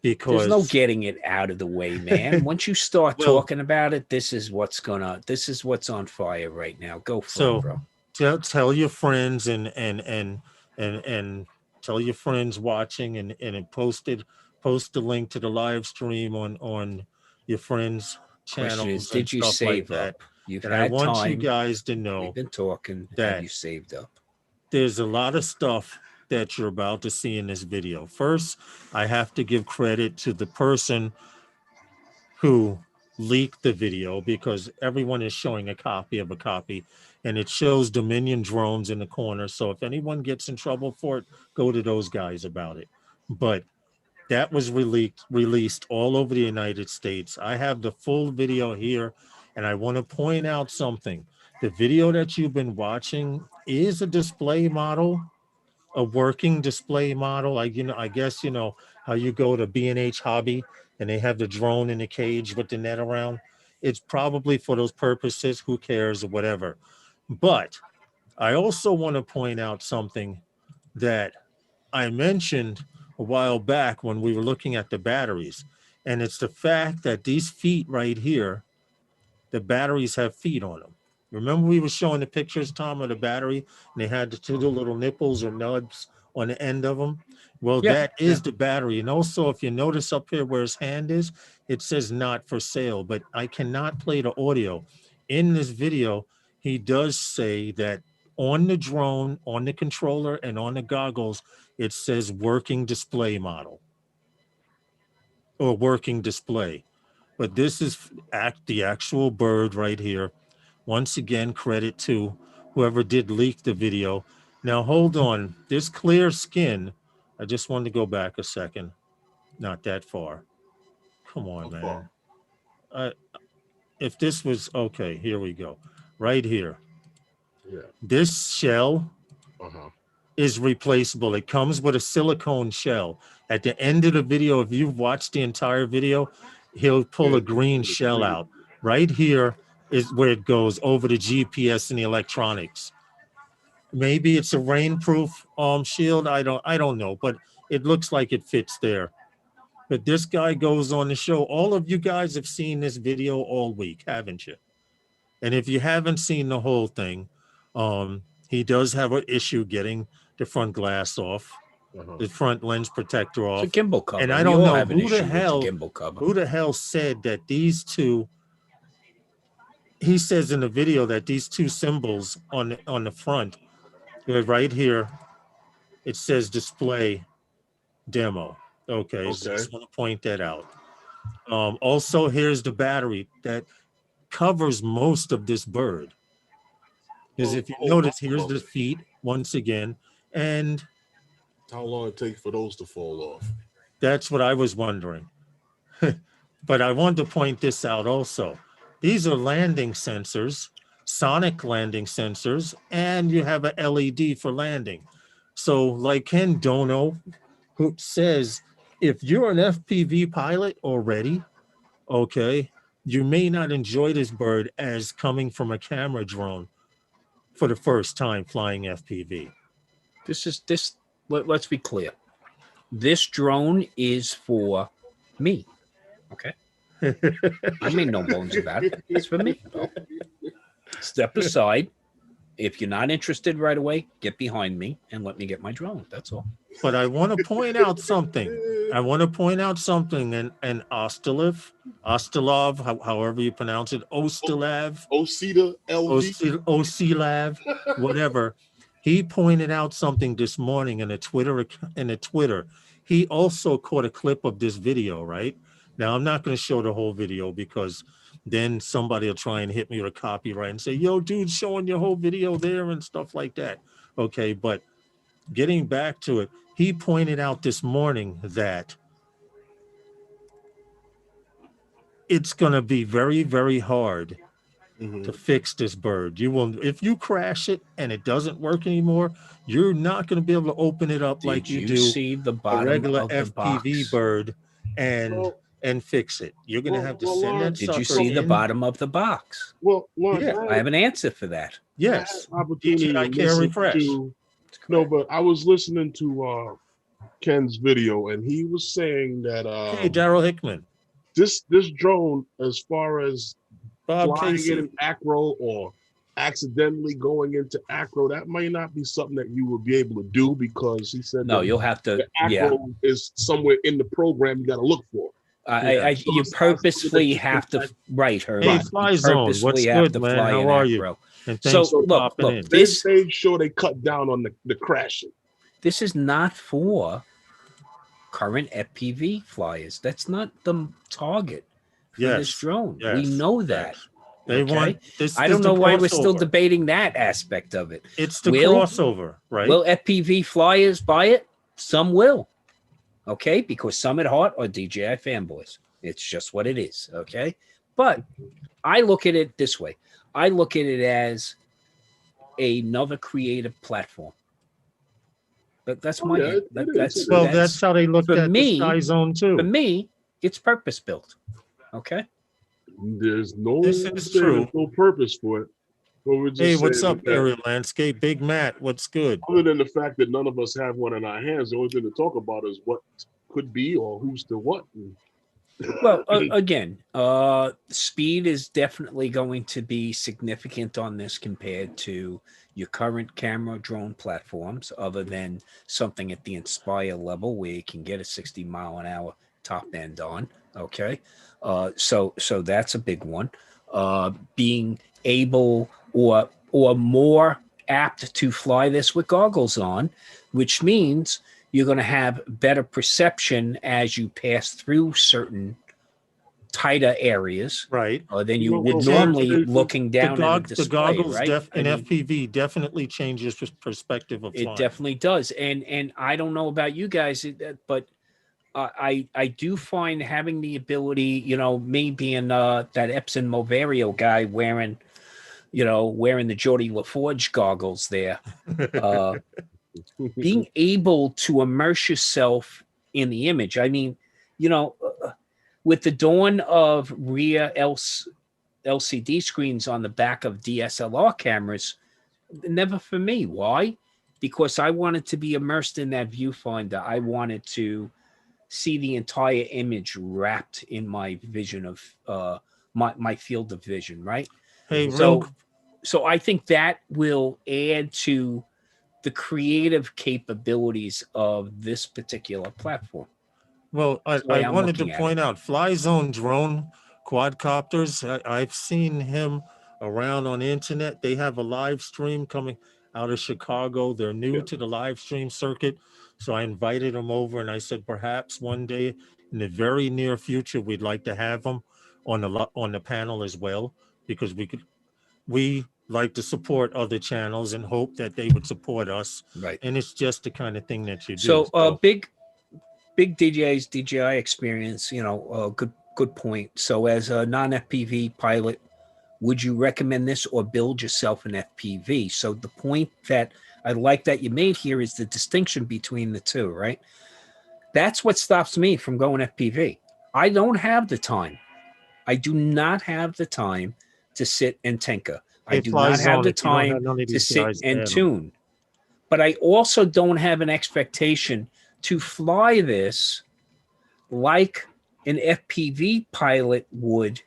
Because there's no getting it out of the way, man. Once you start talking about it, this is what's on fire right now. Go for it, bro. Tell your friends and tell your friends watching and post the link to the live stream on your friends' channels. Did you save up? You've had I want time. You guys to know. We've been talking that you saved up. There's a lot of stuff that you're about to see in this video. First, I have to give credit to the person who leaked the video, because everyone is showing a copy of a copy, and it shows Dominion drones in the corner. So if anyone gets in trouble for it, go to those guys about it. But that was released all over the United States. I have the full video here, and I want to point out something. The video that you've been watching is a display model. a working display model. I guess, how you go to B&H Hobby and they have the drone in the cage with the net around. It's probably for those purposes. Who cares or whatever. But I also want to point out something that I mentioned a while back when we were looking at the batteries. And it's the fact that these feet right here, the batteries have feet on them. Remember we were showing the pictures, Tom, of the battery, and they had the two little nipples or nubs on the end of them? Well, that is the battery. And also, if you notice up here where his hand is, it says not for sale, but I cannot play the audio. In this video, he does say that on the drone, on the controller, and on the goggles, it says working display model or working display. But this is the actual bird right here. Once again, credit to whoever did leak the video. Now, hold on. This clear skin, I just wanted to go back a second. Not that far. Come on, man. If this was, okay, here we go. Right here. Yeah. This shell is replaceable. It comes with a silicone shell. At the end of the video, if you've watched the entire video, he'll pull a green shell out. Right here is where it goes over the GPS and the electronics. Maybe it's a rainproof shield. I don't know, but it looks like it fits there. But this guy goes on the show. All of you guys have seen this video all week, haven't you? And if you haven't seen the whole thing, he does have an issue getting the front glass off, the front lens protector off. It's a gimbal cover. And I don't know who the hell said that these two. He says in the video that these two symbols on the front, right here, it says display demo. Okay, so I just want to point that out. Also, here's the battery that covers most of this bird. Because if you notice, here's the feet once again, and how long it takes for those to fall off? That's what I was wondering. But I wanted to point this out also. These are landing sensors, sonic landing sensors, and you have a LED for landing. So like Ken Dono, who says, if you're an FPV pilot already, okay, you may not enjoy this bird as coming from a camera drone for the first time flying FPV. Let's be clear. This drone is for me. Okay. I made no bones about it. It's for me. Step aside. If you're not interested right away, get behind me and let me get my drone. That's all. But I want to point out something. And Ostilov, however you pronounce it, Ostilov, Osilav, whatever. He pointed out something this morning in a Twitter. He also caught a clip of this video, right? Now, I'm not going to show the whole video because then somebody will try and hit me with a copyright and say, yo, dude, showing your whole video there and stuff like that. Okay, but getting back to it, he pointed out this morning that it's going to be very, very hard to fix this bird. You will, if you crash it and it doesn't work anymore, you're not going to be able to open it up like you do see the bottom a regular of the FPV box? bird and fix it. You're going to have to send that Did you see the bottom of the box? Well, Lawrence, yeah. I have an answer for that. Yes. DJI Care Refresh. No, but I was listening to Ken's video, and he was saying that hey, Daryl Hickman. This drone, as far as Bob flying Casey. it in acro or accidentally going into acro, that might not be something that you would be able to do, because he said No, you'll have to. the acro is somewhere in the program you got to look for. You purposefully have to Herman. Hey, Fly Zone, what's good, man? How are you? And thanks for popping in. They made sure they cut down on the crashing. This is not for current FPV flyers. That's not the target for this drone. Yes, we know that. They want this. I don't know why we're still debating that aspect of it. It's the crossover, right? Will FPV flyers buy it? Some will. Okay, because some at heart are DJI fanboys. It's just what it is. Okay, but I look at it this way. I look at it as another creative platform. But that's Oh, my yeah, that's Well, that's how they looked for at me- the Sky Zone too. for me, it's purpose built. Okay. There's no This is true. there's no purpose for it. But we're just Hey, what's saying up, that Aerial Landscape? Big Matt, what's good? other than the fact that none of us have one in our hands, the only thing to talk about is what could be or who's to what. Well, again, speed is definitely going to be significant on this compared to your current camera drone platforms, other than something at the Inspire level where you can get a 60-mile-an-hour top end on. Okay, so that's a big one. Being able or more apt to fly this with goggles on, which means you're going to have better perception as you pass through certain tighter areas, Right. than you Well, would well, normally well, looking down at a display, The goggles right? in I mean, FPV definitely changes perspective of it flying. definitely does. And I don't know about you guys, but I do find having the ability, me being that Epson Moverio guy wearing the Geordie LaForge goggles there, being able to immerse yourself in the image. I mean, with the dawn of rear LCD screens on the back of DSLR cameras, never for me. Why? Because I wanted to be immersed in that viewfinder. I wanted to see the entire image wrapped in my vision of my field of vision, right? Hey, So I think that will add to the creative capabilities of this particular platform. well, That's the way I I'm wanted to looking at point it. out Fly Zone drone quadcopters. I've seen him around on the internet. They have a live stream coming out of Chicago. They're new Yeah. to the live stream circuit. So I invited them over and I said, perhaps one day in the very near future, we'd like to have them on the panel as well, because we like to support other channels and hope that they would support us. Right. And it's just the kind of thing that you do. So big DJI experience, good point. So as a non-FPV pilot, would you recommend this or build yourself an FPV? So the point that I like that you made here is the distinction between the two, right? That's what stops me from going FPV. I don't have the time. I do not have the time to sit and tinker. I do not have the time to sit and tune. But I also don't have an expectation to fly this like an FPV pilot would,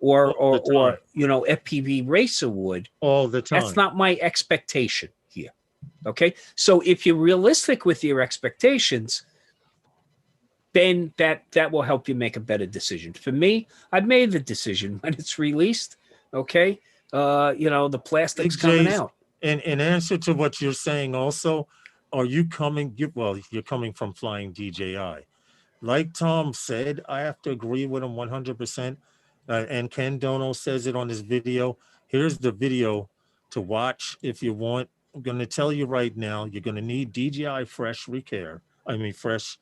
or FPV racer would all the time. That's not my expectation here. Okay, so if you're realistic with your expectations, then that will help you make a better decision. For me, I've made the decision when it's released. Okay, the plastic's coming out. In answer to what you're saying, also, are you coming? You're coming from flying DJI. Like Tom said, I have to agree with him 100%. And Ken Dono says it on his video. Here's the video to watch if you want. I'm going to tell you right now, you're going to need DJI Fresh Care Refresh,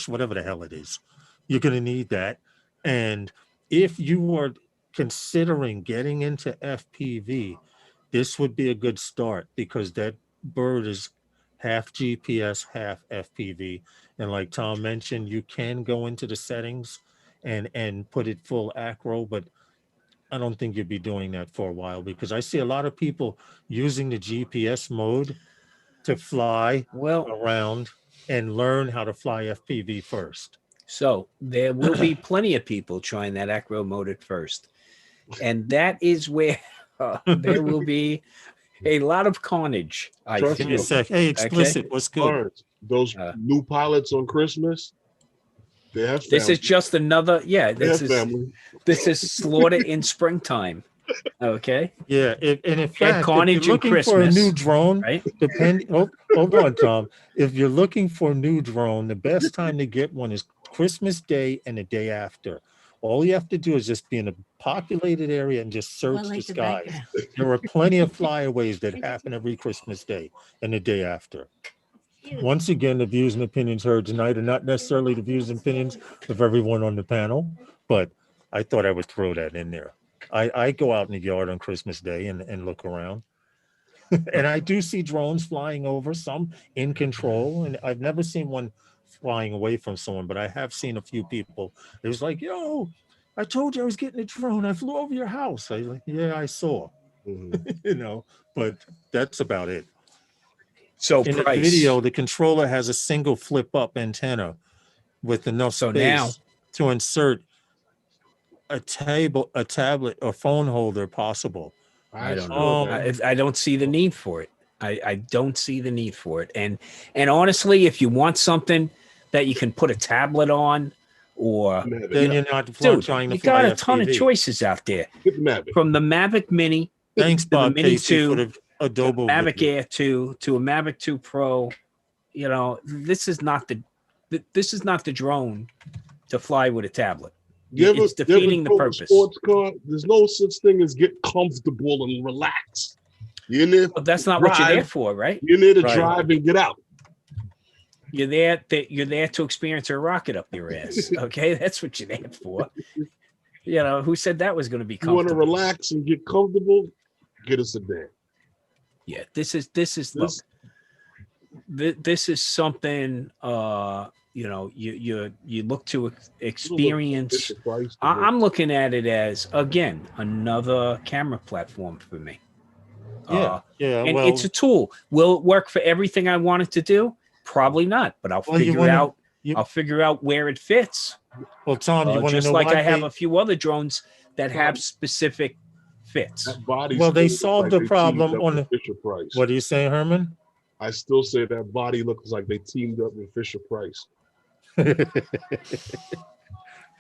whatever the hell it is. You're going to need that. And if you are considering getting into FPV, this would be a good start, because that bird is half GPS, half FPV. And like Tom mentioned, you can go into the settings and put it full acro, but I don't think you'd be doing that for a while, because I see a lot of people using the GPS mode to fly around and learn how to fly FPV first. So there will be plenty of people trying that acro mode at first. And that is where there will be a lot of carnage. Give me a sec. Hey, Explicit, what's good? Those new pilots on Christmas, they have family. This is just another, this is slaughter in springtime. Okay. Yeah, and in fact, carnage if you're looking for a new drone, right? Hold on, Tom. If you're looking for a new drone, the best time to get one is Christmas Day and the day after. All you have to do is just be in a populated area and just search the skies. There are plenty of flyaways that happen every Christmas Day and the day after. Once again, the views and opinions heard tonight are not necessarily the views and opinions of everyone on the panel, but I thought I would throw that in there. I go out in the yard on Christmas Day and look around. And I do see drones flying over, some in control, and I've never seen one flying away from someone, but I have seen a few people. It was like, yo, I told you I was getting a drone. I flew over your house. I was like, yeah, I saw, you know, but that's about it. So In the price. video, the controller has a single flip up antenna with enough So space now- to insert a tablet, or phone holder possible. I don't saw know. that. I don't see the need for it. I don't see the need for it. And honestly, if you want something that you can put a tablet on, or Then you're not dude, trying to you fly got a ton of FPV. choices out there. Get the Mavic. From the Mavic Mini Thanks, to the Bob Mini Casey, 2, for the Adobe Mavic video. Air 2 to a Mavic 2 Pro. You know, this is not the drone to fly with a tablet. It's defeating the purpose. Sports car, there's no such thing as get comfortable and relax. You're in there. But that's not what you're there for, right? You're there to Right. drive and get out. You're there to experience a rocket up your ass. Okay, that's what you're there for. You know, who said that was going to be You want to comfortable? relax and get comfortable? Get a sedan. Yeah, this is look. This is something. You know, you look to experience. I'm looking at it as, again, another camera platform for me. Yeah, And well, it's a tool. Will it work for everything I want it to do? Probably not, but I'll I'll figure out where it fits. well, Tom, you want to Just know like why I have a few other drones that have specific fits. That body Well, they still looks solved the they problem teamed up on with Fisher Price. What are you saying, Herman? I still say that body looks like they teamed up with Fisher Price.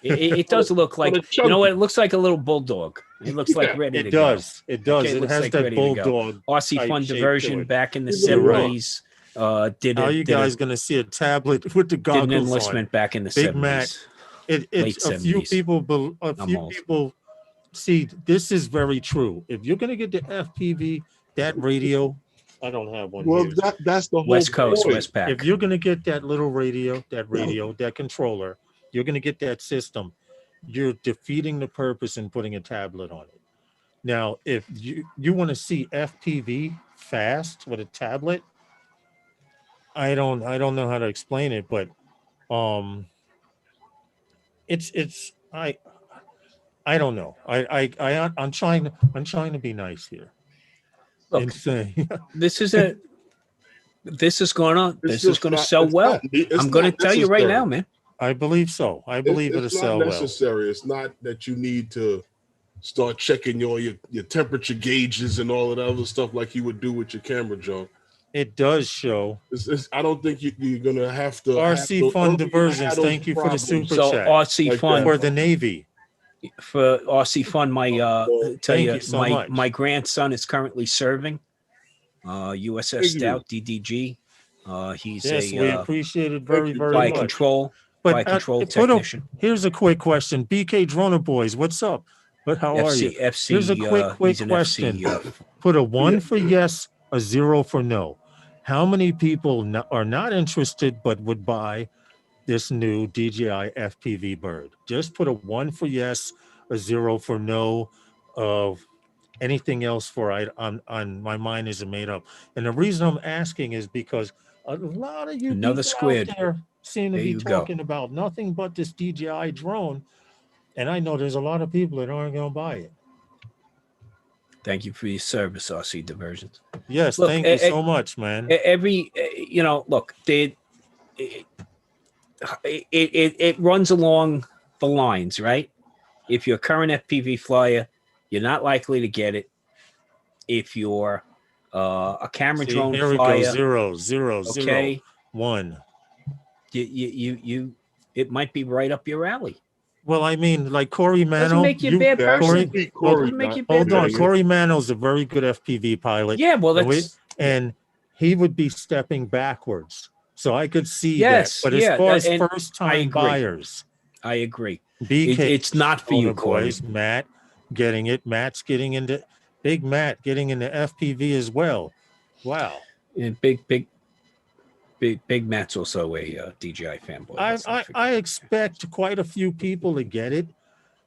It does look like, you know what? It looks like a little bulldog. It looks like ready to It go. does. It does. Okay, It looks has like that ready to go. bulldog. Aussie type Fun shape to Diversion it. back in the You're right. 70s. How you guys going to see a tablet with the Did an goggles on? enlistment back in the Big 70s. Mac. Late It's a few 70s. people. I'm old. People see. This is very true. If you're going to get the FPV, that radio, I don't have one. Well, here. that's the whole West Coast, point. West Pack. If you're going to get that little radio, that controller, you're going to get that system. You're defeating the purpose in putting a tablet on it. Now, if you want to see FPV fast with a tablet, I don't know how to explain it, but it's I don't know. I'm trying to be nice here. Look, and say this is gonna just not- sell it's well. not- it's I'm gonna not tell you right necessary. now, man. I believe so. I believe it'll it's sell not well. necessary. It's not that you need to start checking your temperature gauges and all of that other stuff like you would do with your camera, Joe. It does show. I don't think you're gonna have to. RC Fun Diversions, thank you for the super So chat. RC Like Fun that. For the Navy. for RC Fun, my tell Thank you, you so my much. my grandson is currently serving USS Thank you. Stout DDG. He's Yes, we a appreciate it very, you very flight much. control Put technician. here's a quick question. BK Droner Boys, what's up? But how are you? FC. Here's a quick he's an question. FC, Put a 1 for yes, a 0 for no. How many people are not interested but would buy this new DJI FPV bird? Just put a 1 for yes, a 0 for no. Of anything else for on my mind isn't made up. And the reason I'm asking is because a lot of you Another people squid. out there seem to There be you go. talking about nothing but this DJI drone. And I know there's a lot of people that aren't going to buy it. Thank you for your service, RC Diversions. Yes, Look, thank you so much, man. Every look, it runs along the lines, right? If you're a current FPV flyer, you're not likely to get it. If you're a camera See, drone here we flyer, go. 0, 0, 0, okay, 1. you it might be right up your alley. Well, I mean, like Corey Doesn't Mano. make you a bad person. Corey, Doesn't make you a bad Hold on, person. Corey Mano's a very good FPV pilot. Yeah, well, And that's and he would be stepping backwards. So I could see Yes, that. But yeah, as far as and first I time agree. buyers, I agree. BK, It's not for you, Owner Corey. Boys, Matt getting it. Matt's getting into Big Matt getting into FPV as well. Wow. And Big Matt's also a DJI fanboy. Let's not forget. I expect quite a few people to get it.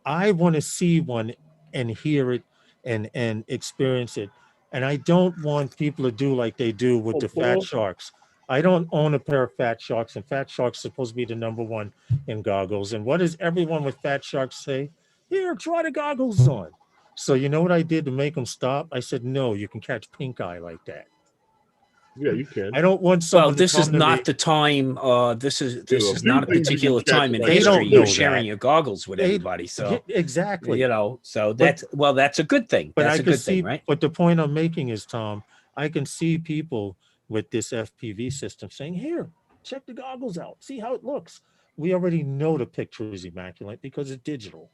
I want to see one and hear it and experience it. And I don't want people to do like they do with Oh, the Paul? Fat Sharks. I don't own a pair of Fat Sharks, and Fat Sharks supposed to be the #1 in goggles. And what does everyone with Fat Sharks say? Here, try the goggles on. So you know what I did to make them stop? I said, no, you can catch pink eye like that. Yeah, you can. I don't want someone Well, this to is come to not me. the time. This is a not a few things you particular can catch time in like They history. don't You're know sharing that. your goggles with They- everybody, so Exactly. you know. So that's that's a good thing. But That's I a can good see, thing, right? but the point I'm making is, Tom, I can see people with this FPV system saying, here, check the goggles out. See how it looks. We already know the picture is immaculate because it's digital.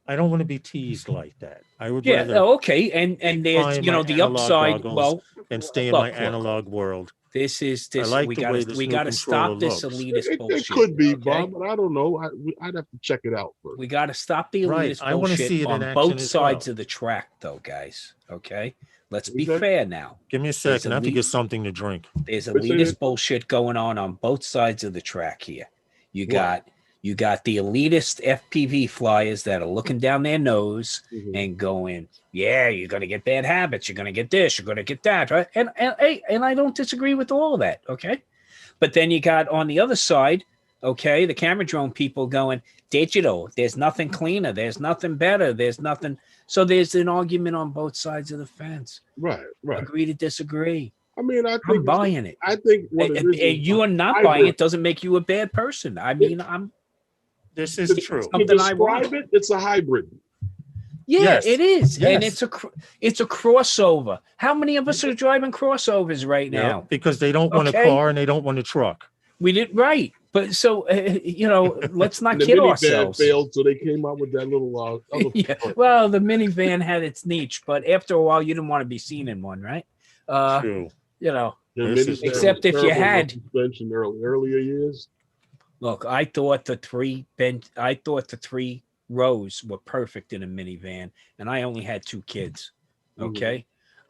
I don't want to be teased like that. I would Yeah. rather Okay. And there's fly you my know the analog upside. goggles Well, and stay in my look. analog world. This is I this. like We the way got this we new got to controller stop this looks. elitist It bullshit. could be, okay? Bob, but I don't know. I'd have to check it out first. We got to stop the Right. elitist I wanna bullshit see it in on action both as sides well. of the track, though, guys. Okay, let's be Okay. fair now. Give me a There's second. I have to elite- get something to drink. There's What's that? elitist bullshit going on both sides of the track here. You got the elitist FPV flyers that are looking down their nose Mhm. and going, yeah, you're gonna get bad habits, you're gonna get this, you're gonna get that, right? And I don't disagree with all of that, okay? But then you got on the other side, okay, the camera drone people going digital. There's nothing cleaner, there's nothing better, there's nothing. So there's an argument on both sides of the fence. Right. Agree to disagree. I mean, I'm buying it. I think what it And is you are not hybrid. buying it doesn't make you a bad person. I mean, This is true. To something I want. describe it, it's a hybrid. Yeah, Yes. it is, and Yes. it's a crossover. How many of us are driving crossovers right Yeah, now? because they don't want Okay. a car and they don't want a truck. We did right, but so you know, let's not And the kid minivan ourselves. failed, so they came out with that little. Other Yeah, well, the minivan had its niche, but after a while, you didn't want to be seen in one, right? True. You know, the This is minivan except was if you terrible with had- suspension earlier years. look, I thought the three rows were perfect in a minivan, and I only had 2 kids. Okay,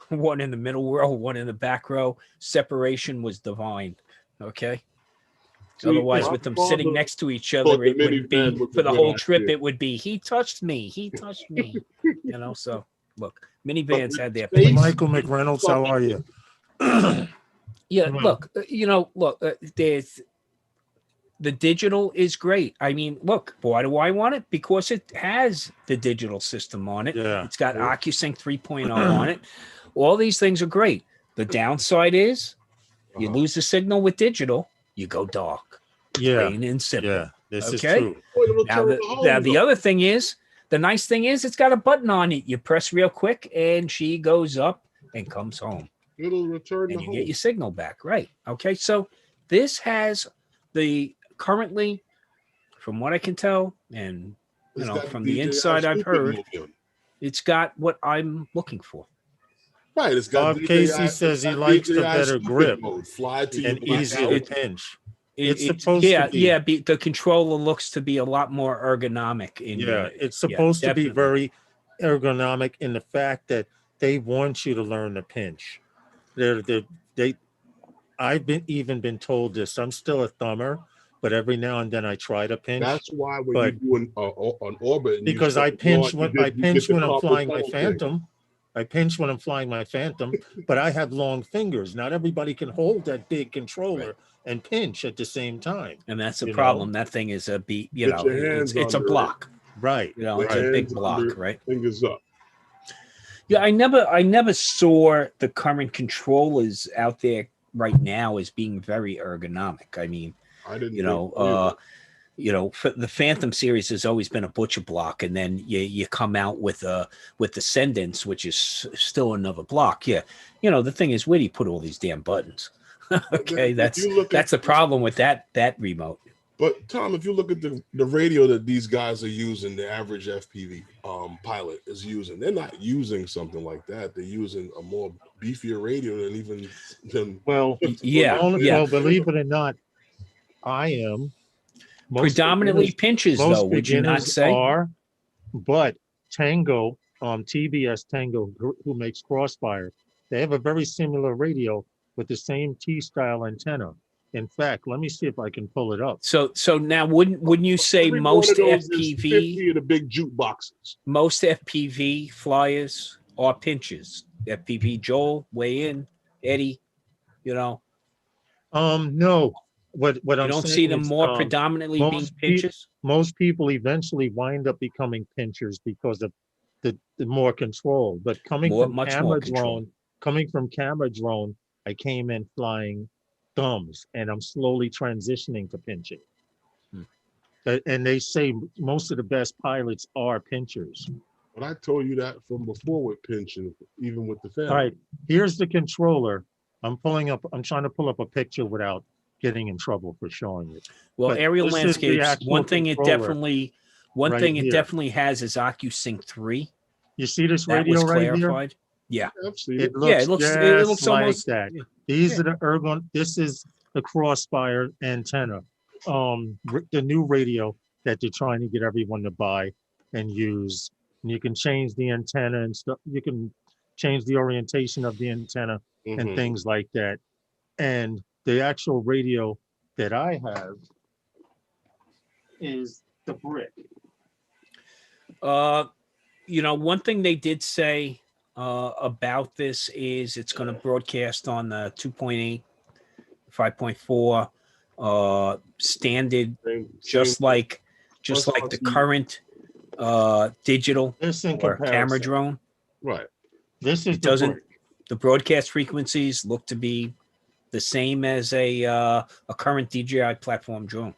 one in the middle row, one in the back row. Separation was divine. Okay. See, Otherwise, my with them father sitting next to each thought other, the it would be minivan was a for the good whole trip. idea. It would be he touched me, he touched me. You know, so look, minivans with had their space- place. Michael McReynolds, how are you? Yeah, Well- look, there's the digital is great. I mean, look, why do I want it? Because it has the digital system on it. Yeah. It's got OcuSync 3.0 on it. All these things are great. The downside is you lose the signal with digital, you go dark. Yeah. Plain and simple. Yeah. This is Okay. true. Well, it'll Now, turn the, the home, now the though. other thing is, the nice thing is it's got a button on it. You press real quick and she goes up and comes home. It'll return And the you home. get your signal back. Right. Okay. So this has the currently, from what I can tell, and you It's know, got from the DJI inside I've stupid heard, movie on it. it's got what I'm looking for. Right, it's got Bob Casey says he likes the DJI better stupid grip mode. Fly to your and black easy out. to pinch. It's It's supposed to be. the controller looks to be a lot more ergonomic in Yeah, your, it's supposed to be definitely. very ergonomic in the fact that they want you to learn to pinch. I've been told this. I'm still a thumber, but every now and then I try to pinch. That's why when But- you do an orbit, and you Because start I pinch going, when you get the I'm carpal flying my tunnel thing. Phantom. I pinch when I'm flying my Phantom, but I have long fingers. Not everybody can hold that big controller and pinch at the same time. and that's the you problem. know. That thing is a beat. You Get know, your hands it's a under it. block. Right. You know, With it's a hands big block, under, right? Fingers up. Yeah, I never saw the current controllers out there right now as being very ergonomic. I mean, I didn't. you think know, for the Phantom series has always been a butcher block, and then you come out with Descendants, which is still another block. Yeah, you know, the thing is, where do you put all these damn buttons? Okay, If that's you look at- the problem with that remote. But Tom, if you look at the radio that these guys are using, the average FPV pilot is using, they're not using something like that. They're using a more beefier radio than Well, Yeah, well, believe it or not, I am. Most Predominantly beginners- pinches, most though. Would you not beginners say? are, but Tango, TBS Tango, who makes Crossfire, they have a very similar radio with the same T-style antenna. In fact, let me see if I can pull it up. So now wouldn't you say every one most of those is FPV 50 of the big jukeboxes. most FPV flyers are pinches? FPV Joel, weigh in. Eddie, you know, No. What you I'm don't saying see them is, more predominantly being most pinches. most people eventually wind up becoming pinchers because of the more control. But Much more control. coming from camera drone, I came in flying thumbs, and I'm slowly transitioning to pinching. Hmm. And they say most of the best pilots are pinchers. But I told you that from before with pinching, even with the family. All right, here's the controller. I'm trying to pull up a picture without getting in trouble for showing it. Well, But aerial this is the landscapes. actual One thing it controller definitely right here. has is OcuSync 3. You see this That was radio right here? clarified. Yeah. I've seen It it. Yeah, looks it just looks like almost that. yeah. These Yeah. are the ergon. This is the Crossfire Antenna, the new radio that they're trying to get everyone to buy and use. And you can change the antenna and stuff. You can change the orientation of the antenna and Mhm. things like that. And the actual radio that I have is the brick. You know, one thing they did say about this is it's going to broadcast on the 2.8, 5.4 standard, just like the current digital This in or camera comparison. drone. Right. This is It the doesn't. brick. The broadcast frequencies look to be the same as a current DJI platform drone.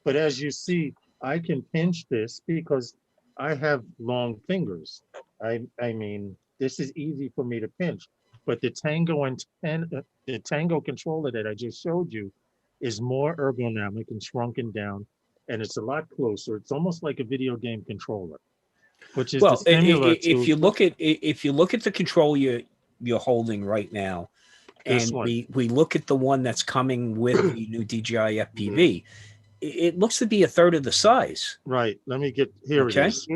But as you see, I can pinch this because I have long fingers. I mean, this is easy for me to pinch. But the the Tango controller that I just showed you is more ergonomic and shrunken down, and it's a lot closer. It's almost like a video game controller, which is Well, similar if to you look at the control you're holding right now, this and one. we look at the one that's coming with the new DJI FPV, it looks to be a third of the size. Right. Let me get here. Okay. It is.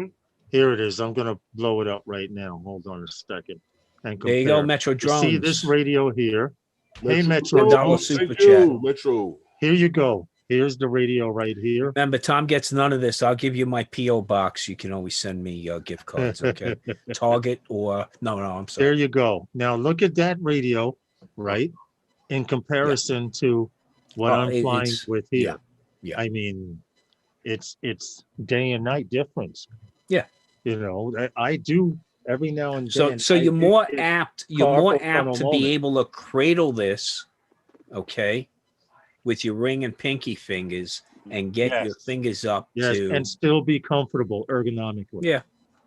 Here it is. I'm gonna blow it up right now. Hold on a second. And There you go, compare. Metro You Drones. see this radio here? Hey, Metro $1 Drones. super Thank chat. you, Metro. Here you go. Here's the radio right here. Remember, Tom gets none of this. I'll give you my PO box. You can always send me gift cards. Okay. Target or no, I'm sorry. There you go. Now look at that radio, right? In comparison to what I'm flying with here. Yeah. I mean, it's day and night difference. Yeah. You know, I do every now and So then. you're more apt. You're more carpal tunnel apt to moment. be able to cradle this, okay, with your ring and pinky fingers and get your Yes. fingers up Yes, to and still be comfortable ergonomically.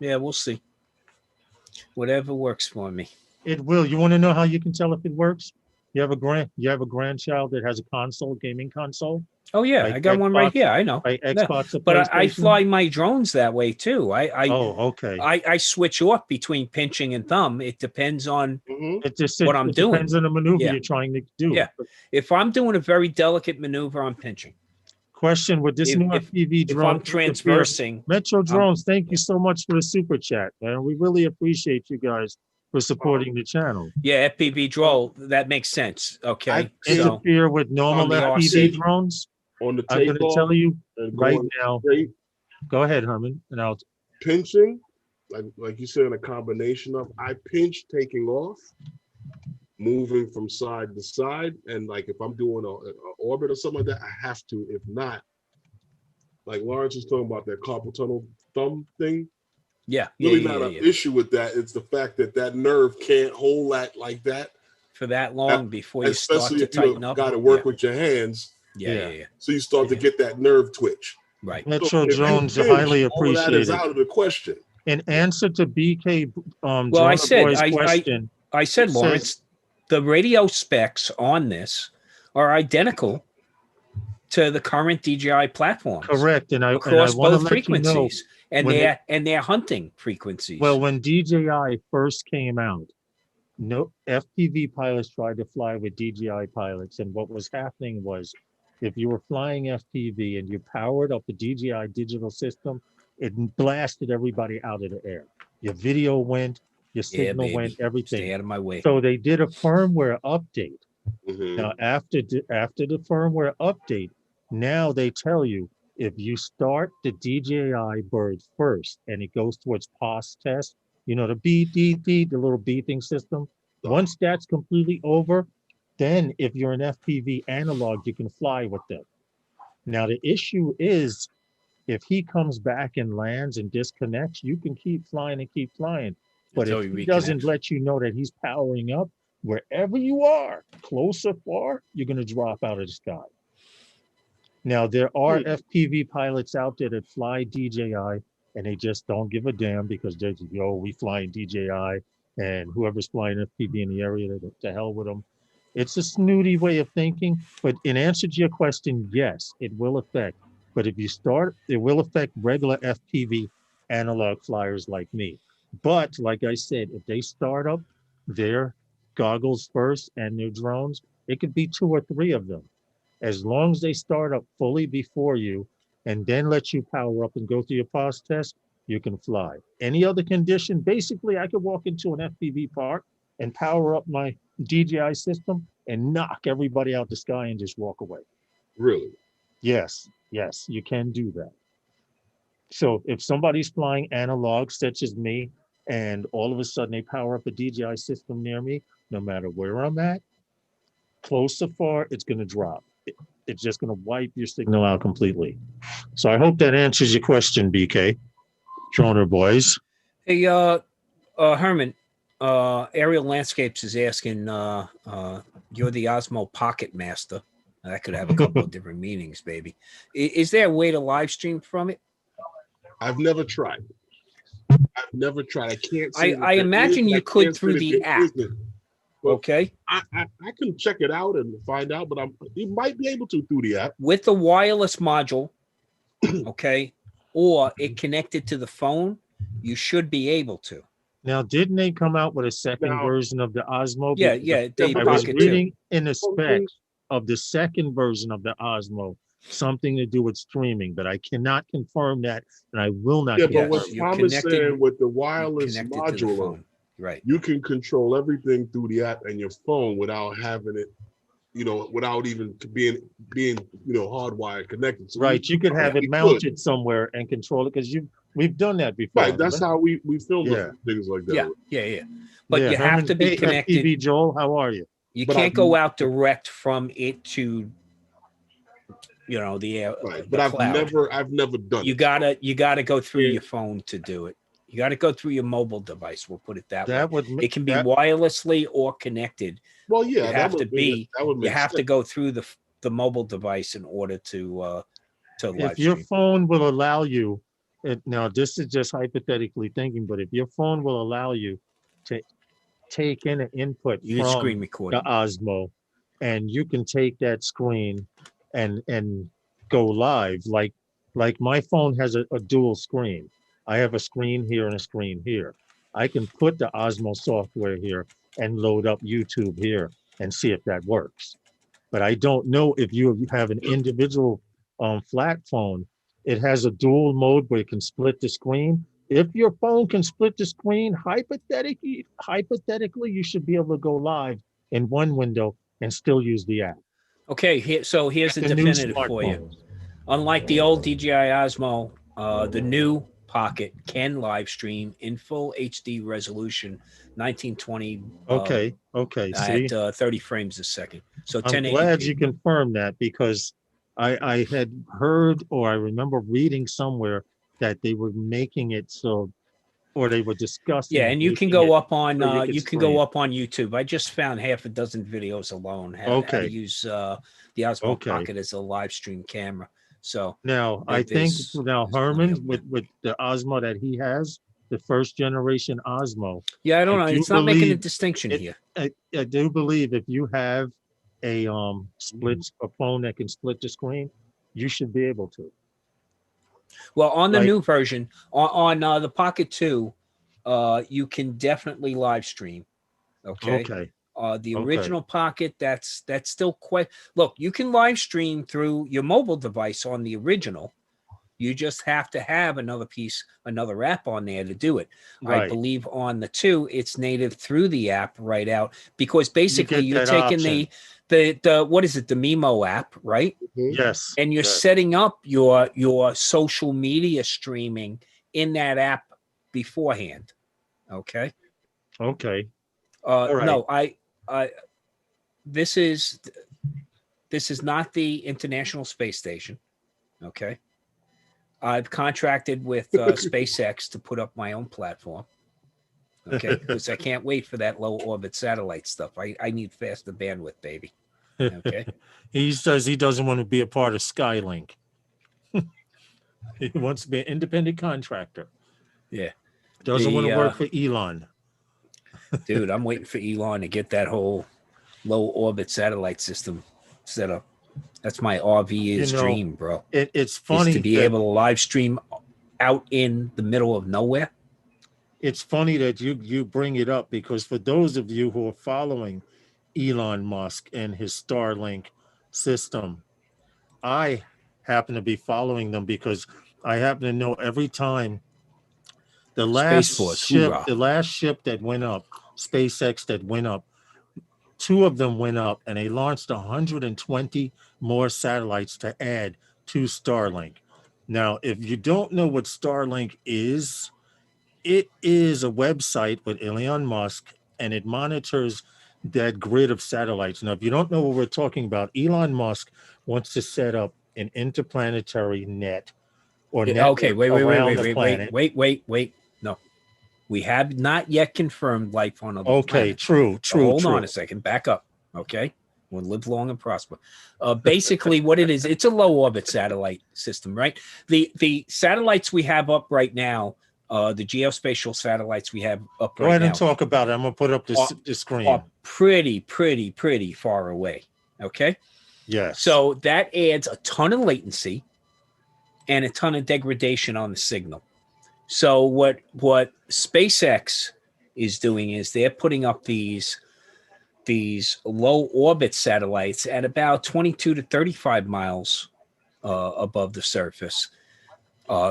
Yeah, we'll see. Whatever works for me. It will. You want to know how you can tell if it works? You have a grandchild that has a console, gaming console. Oh yeah, Like I got one right Xbox- here. I know. Like Yeah. Xbox or But I PlayStation? fly my drones that way too. Okay. I switch off between pinching and thumb. It depends on It just what I'm doing. depends on the maneuver Yeah. you're trying to do. Yeah. If I'm doing a very delicate maneuver, I'm pinching. Question with this new FPV If drone. I'm transversing, Metro Drones, thank you so much for the super chat, man. We really appreciate you guys for supporting the channel. yeah, FPV drone, that makes sense. Okay. So Interfere with normal on the FPV RC. drones. On the I'm going to takeoff tell you and right going now. straight, Go ahead, Herman, and I'll. pinching, like you said, a combination of I pinch taking off, moving from side to side, and like if I'm doing a orbit or something like that, I have to. If not, like Lawrence was talking about that carpal tunnel thumb thing. yeah, Really not an issue with that. It's the fact that that nerve can't hold that like that, for that long before you start especially to if tighten you up. got to work with your hands. Yeah. So you start to get that nerve twitch. Right. Metro So if you Drones pinch, highly all of that is appreciated. out of the question. In answer to BK, Well, I said, question, I said, it Lawrence, the radio specs on this are identical to the current DJI platforms. correct, and I Across want to both let you know. frequencies and when their hunting frequencies. Well, when DJI first came out, no FPV pilots tried to fly with DJI pilots, and what was happening was, if you were flying FPV and you powered up the DJI digital system, it blasted everybody out of the air. Your video went, your signal went, everything. Stay out of my way. So they did a firmware update. Mhm. Now, after the firmware update, now they tell you if you start the DJI bird first and it goes towards POS test, You know, the beep, beep, beep, the little beeping system. Once that's completely over, then if you're an FPV analog, you can fly with them. Now, the issue is if he comes back and lands and disconnects, you can keep flying and keep flying. But Until if he he doesn't reconnects. let you know that he's powering up, wherever you are, close or far, you're going to drop out of the sky. Now, there are FPV pilots out there that fly DJI, and they just don't give a damn because they're, yo, we flying DJI, and whoever's flying FPV in the area, to hell with them. It's a snooty way of thinking, but in answer to your question, yes, it will affect. But if you start, it will affect regular FPV analog flyers like me. But like I said, if they start up their goggles first and their drones, it could be 2 or 3 of them. As long as they start up fully before you and then let you power up and go through your pause test, you can fly. Any other condition, basically, I could walk into an FPV park and power up my DJI system and knock everybody out the sky and just walk away. Really? Yes, yes, you can do that. So if somebody's flying analog, such as me, and all of a sudden they power up a DJI system near me, no matter where I'm at, close or far, it's going to drop. It's just going to wipe your signal out completely. So I hope that answers your question, BK. Droner boys. Hey, Herman, Aerial Landscapes is asking, you're the Osmo Pocket Master. That could have a couple of different meanings, baby. Is there a way to live stream from it? I've never tried. I've never tried. I can't say I imagine you could through the app. Well, Okay. I can check it out and find out, but you might be able to through the app. With the wireless module, okay, or it connected to the phone, you should be able to. Now, didn't they come out with a second Now- version of the Osmo? Yeah, Because yeah, they I was Pocket reading in the specs of the second version of the Osmo, something to do with streaming, but I cannot confirm that, and I will not Yeah, confirm but what Yes, you're Tom is connected- saying with the too. wireless Connected to the module, phone. Right. you can control everything through the app and your phone without having it, without even being hardwired connected. So Right, you could have we it mounted somewhere and control it because we've done that before. Right, that's how we filmed Yeah. things like that. Yeah, yeah, yeah. But Yeah, you have to be hey, connected. FPV Joel, how are you? You But can't I've- go out direct from it to, the Right, the but I've cloud. never done You it. gotta go through Yeah. your phone to do it. You gotta go through your mobile device. We'll put it that way. That would It can be that, wirelessly or connected. Well, yeah, You that have would to be. that would You make have to sense. go through the mobile device in order to live if your stream. phone will allow you, now this is just hypothetically thinking, but if your phone will allow you to take in an input You can from screen record. the Osmo, and you can take that screen and go live. Like my phone has a dual screen. I have a screen here and a screen here. I can put the Osmo software here and load up YouTube here and see if that works. But I don't know if you have an individual flat phone. It has a dual mode where it can split the screen. If your phone can split the screen, hypothetically, you should be able to go live in one window and still use the app. Okay, so here's the The new definitive for you. smartphones. Unlike the old DJI Osmo, the new Pocket can live stream in full HD resolution, 1920. Okay, see, At 30 frames a second. So I'm 1080p. glad you confirmed that because I had heard or I remember reading somewhere that they were making it so, or they were discussing. Yeah, and you can making go it up on so you can stream. go up on YouTube. I just found half a dozen videos alone how Okay. to use the Osmo Okay. Pocket as a live stream camera. So Now, I think there's now plenty Herman of them. with the Osmo that he has, the first generation Osmo, yeah, I don't I know. do It's not making a believe distinction it- here. I do believe if you have a a phone that can split the screen, you should be able to. Well, on the like- new version, on the Pocket 2, you can definitely live stream. Okay. Okay. The Okay. original Pocket, that's still quite. Look, you can live stream through your mobile device on the original. You just have to have another app on there to do it. I Right. believe on the 2, it's native through the app right out because basically get you're that taking option. the what is it, the Mimo app, right? Yes. And you're yes. setting up your social media streaming in that app beforehand. Okay. Okay. right. No, this is not the International Space Station. Okay. I've contracted with SpaceX to put up my own platform. Okay, because I can't wait for that low orbit satellite stuff. I need faster bandwidth, baby. Okay. He says he doesn't want to be a part of Skylink. He wants to be an independent contractor. Yeah. Doesn't want to work for Elon. Dude, I'm waiting for Elon to get that whole low orbit satellite system set up. That's my RV's dream, bro. It's funny is to be able to live stream out in the middle of nowhere. It's funny that you bring it up, because for those of you who are following Elon Musk and his Starlink system, I happen to be following them because I happen to know every time the last ship that went up, SpaceX that went up, 2 of them went up and they launched 120 more satellites to add to Starlink. Now, if you don't know what Starlink is, it is a website with Elon Musk, and it monitors that grid of satellites. Now, if you don't know what we're talking about, Elon Musk wants to set up an interplanetary net or network around the planet. Wait. No, we have not yet confirmed life on other planets. True. Hold on a second. Back up. Okay. We'll live long and prosper. Basically, what it is, it's a low orbit satellite system, right? The satellites we have up right now, the geospatial satellites we have up right now. Go ahead and talk about it. I'm going to put up the screen. Are pretty far away. Okay. Yes. So that adds a ton of latency and a ton of degradation on the signal. So what SpaceX is doing is they're putting up these low orbit satellites at about 22 to 35 miles above the surface.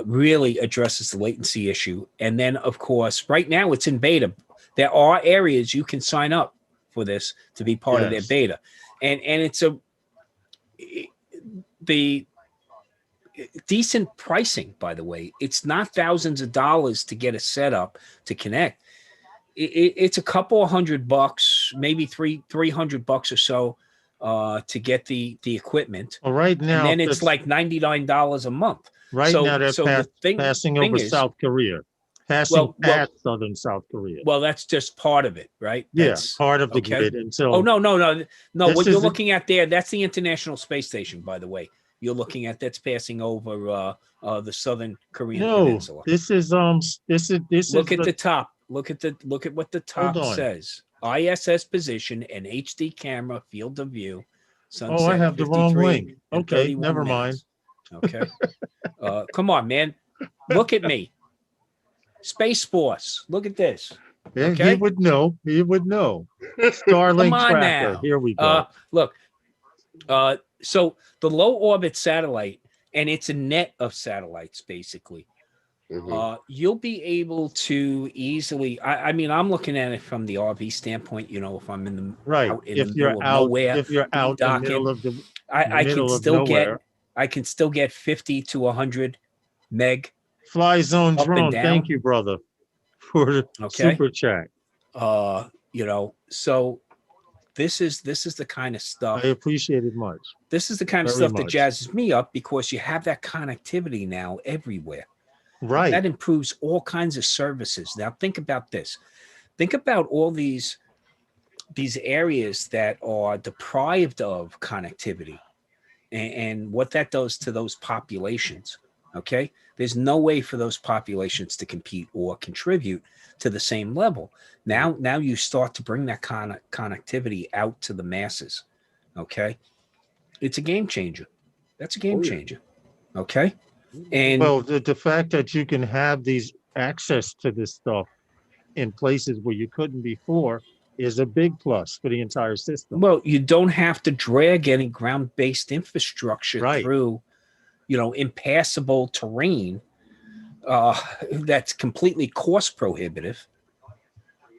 Really addresses the latency issue. And then, of course, right now it's in beta. There are areas you can sign up for this to be part of their beta. And it's the decent pricing, by the way. It's not thousands of dollars to get a setup to connect. It's a couple of $100, maybe $300 or so to get the equipment. Well, right now, and then it's like $99 a month. Right now, they're passing over South Korea, past southern South Korea. Well, that's just part of it, right? That's part of the grid. Until no. What you're looking at there, that's the International Space Station, by the way. You're looking at that's passing over the southern Korean peninsula. This is Look at the top. Look at what the top says. ISS position and HD camera field of view. Sunset, I have the wrong link. Okay, never mind. Okay. Come on, man. Look at me. Space Force. Look at this. Yeah, okay? He would know. Starlink tracker. Now. Here we go. Look. So the low orbit satellite, and it's a net of satellites, basically. Mm-hmm. You'll be able to easily. I mean, I'm looking at it from the RV standpoint. You know, if I'm in the if you're out in the middle of the, I can still get 50 to 100 meg. Fly Zone drone. Thank you, brother, for the super chat. So this is the kind of stuff I appreciate it much. This is the kind of stuff that jazzes me up, because you have that connectivity now everywhere. Right. That improves all kinds of services. Now think about this. Think about all these areas that are deprived of connectivity and what that does to those populations. Okay. There's no way for those populations to compete or contribute to the same level. Now you start to bring that connectivity out to the masses. Okay. It's a game changer. That's a game changer. Okay. And the fact that you can have these access to this stuff in places where you couldn't before is a big plus for the entire system. Well, you don't have to drag any ground-based infrastructure through, impassable terrain that's completely cost prohibitive.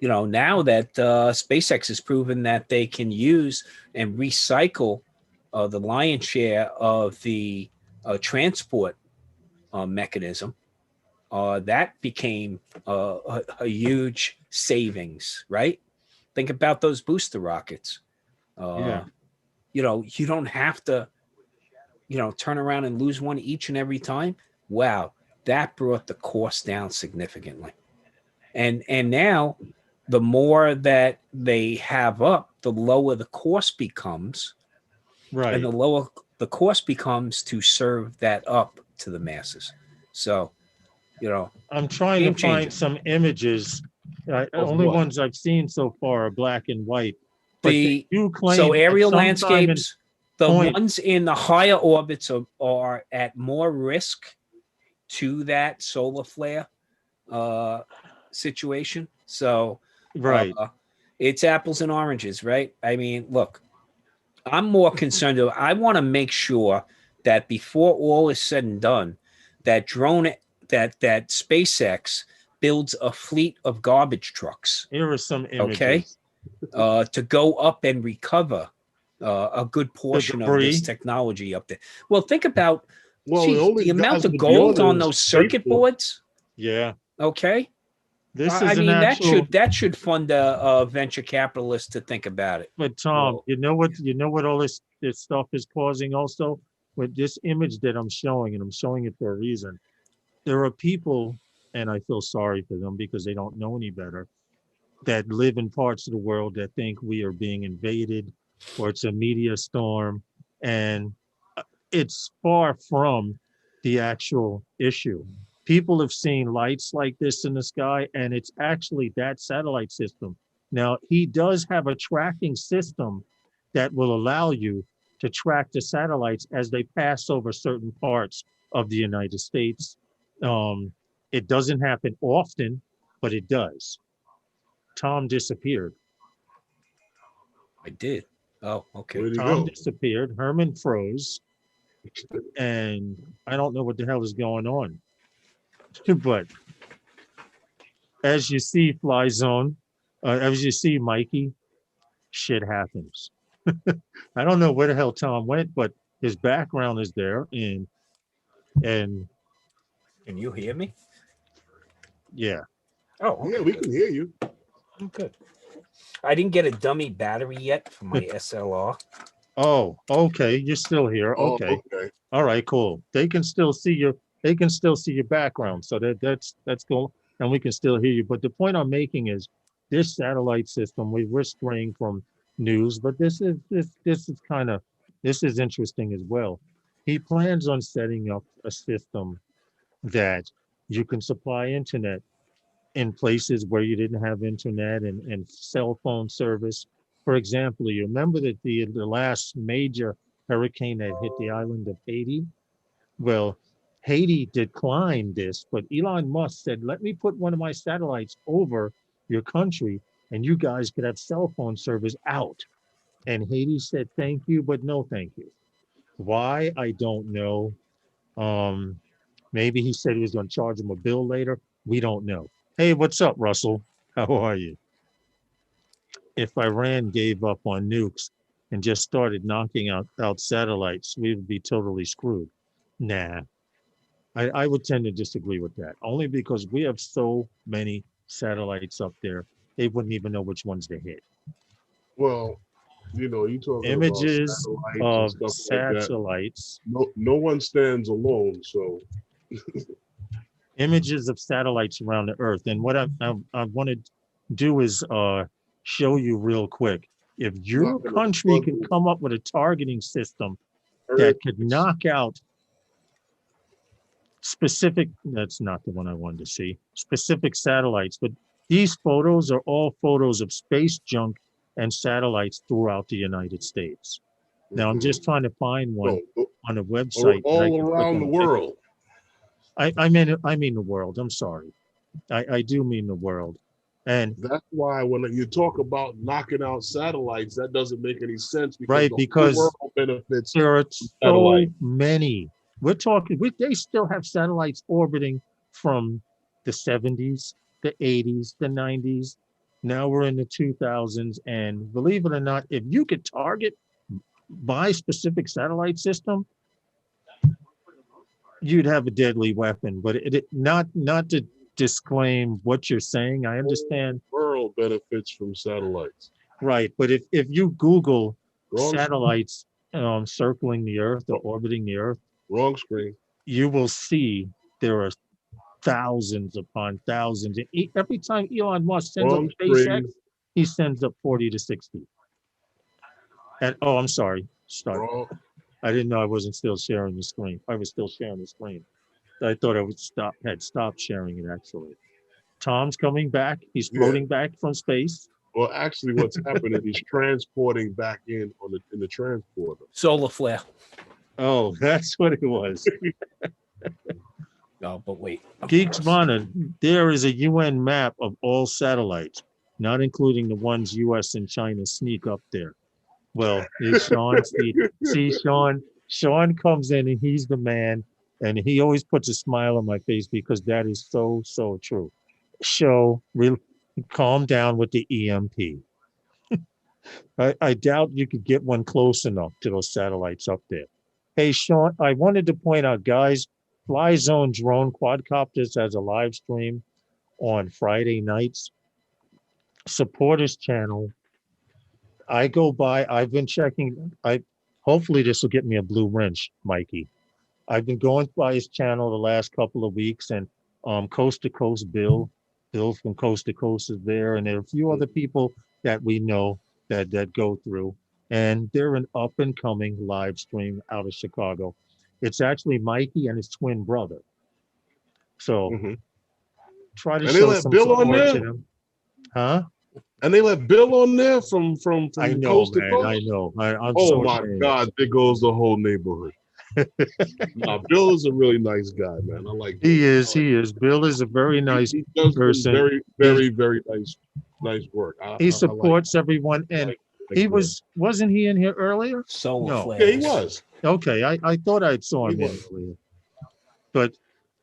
Now that SpaceX has proven that they can use and recycle the lion's share of the transport mechanism, that became a huge savings, right? Think about those booster rockets. Yeah. You know, you don't have to, you know, turn around and lose one each and every time. Wow, that brought the cost down significantly. And now the more that they have up, the lower the cost becomes. Right. And the lower the cost becomes to serve that up to the masses. So, you know, I'm trying to game changer. find some images. Only what? ones I've seen so far are black and white. But The they do claim so at aerial some time in landscapes, the point- ones in the higher orbits are at more risk to that solar flare situation. So right. it's apples and oranges, right? I mean, look, I'm more concerned. I want to make sure that before all is said and done, that SpaceX builds a fleet of garbage trucks. Here are some images. Okay, to go up and recover a good portion of this debris. technology up there. Well, think about Well, the amount of gold on those circuit boards. Yeah. Okay. This I is an mean, actual. that should fund a venture capitalist to think about it. But Tom, Whoa. you know what all this stuff is causing also? With this image that I'm showing, and I'm showing it for a reason. There are people, and I feel sorry for them because they don't know any better, that live in parts of the world that think we are being invaded or it's a media storm. And it's far from the actual issue. People have seen lights like this in the sky, and it's actually that satellite system. Now, he does have a tracking system that will allow you to track the satellites as they pass over certain parts of the United States. It doesn't happen often, but it does. Tom disappeared. I did. Oh, okay. Where'd he Tom go? disappeared. Herman froze. And I don't know what the hell is going on. But as you see, Fly Zone, as you see, Mikey, shit happens. I don't know where the hell Tom went, but his background is there. And Can you hear me? yeah. Oh, okay. Yeah, we can hear you. Good. I didn't get a dummy battery yet for my SLR. Oh, okay. You're still here. Okay. Okay. All right, cool. They can still see your background. So that's cool. And we can still hear you. But the point I'm making is this satellite system, we're straying from news, but this is interesting as well. He plans on setting up a system that you can supply internet in places where you didn't have internet and cell phone service. For example, you remember that the last major hurricane that hit the island of Haiti? Well, Haiti declined this, but Elon Musk said, let me put one of my satellites over your country and you guys could have cell phone service out. And Haiti said, thank you, but no thank you. Why? I don't know. Maybe he said he was going to charge him a bill later. We don't know. Hey, what's up, Russell? How are you? If Iran gave up on nukes and just started knocking out satellites, we would be totally screwed. Nah, I would tend to disagree with that, only because we have so many satellites up there, they wouldn't even know which ones to hit. Well, you know, you talking Images about of satellites and stuff like that. satellites. No one stands alone. So Images of satellites around the Earth. And what I want to do is show you real quick. If your country can come up with a targeting system that could knock out specific, that's not the one I wanted to see, specific satellites, but these photos are all photos of space junk and satellites throughout the United States. Now I'm just trying to find one on a website. all around the world. I mean the world. I'm sorry. I do mean the world. And that's why when you talk about knocking out satellites, that doesn't make any sense. Because right, because the world benefits there are so many. We're talking, they still have satellites orbiting from the 70s, the 80s, the 90s. Now we're in the 2000s. And believe it or not, if you could target my specific satellite system, you'd have a deadly weapon. But not to disclaim what you're saying. I understand. World benefits from satellites. Right. But if you Google Wrong, satellites circling the Earth or orbiting the Earth, wrong screen. you will see there are thousands upon thousands. And every time Elon Musk sends up Wrong SpaceX, screen. he sends up 40 to 60. And oh, I'm sorry. Start. Wrong. I didn't know I wasn't still sharing the screen. I was still sharing the screen. I thought I would had stopped sharing it actually. Tom's coming back. He's floating back from space. Well, actually, what's happening? He's transporting back in the transporter. Solar flare. Oh, that's what it was. No, but wait. Geeks Monitor, there is a UN map of all satellites, not including the ones US and China sneak up there. Well, Sean, see, Sean comes in and he's the man, and he always puts a smile on my face because that is so, so true. Calm down with the EMP. I doubt you could get one close enough to those satellites up there. Hey, Sean, I wanted to point out, guys, Fly Zone Drone Quadcopters has a live stream on Friday nights. Support his channel. I go by, I've been checking, hopefully this will get me a blue wrench, Mikey. I've been going by his channel the last couple of weeks, and Coast to Coast Bill from Coast to Coast is there, and there are a few other people that we know that go through, and they're an up and coming live stream out of Chicago. It's actually Mikey and his twin brother. So try to show some support to them. Huh? And they let Bill on there from I know, coast to man. coast. I know. I'm Oh so my ashamed. God, there goes the whole neighborhood. Bill is a really nice guy, man. I like. He is. Bill is a very nice He does person. very, very, very nice work. He supports everyone, and he wasn't he in here earlier? Solar No. flares. Yeah, he was. Okay, I thought I saw him He in was. earlier. But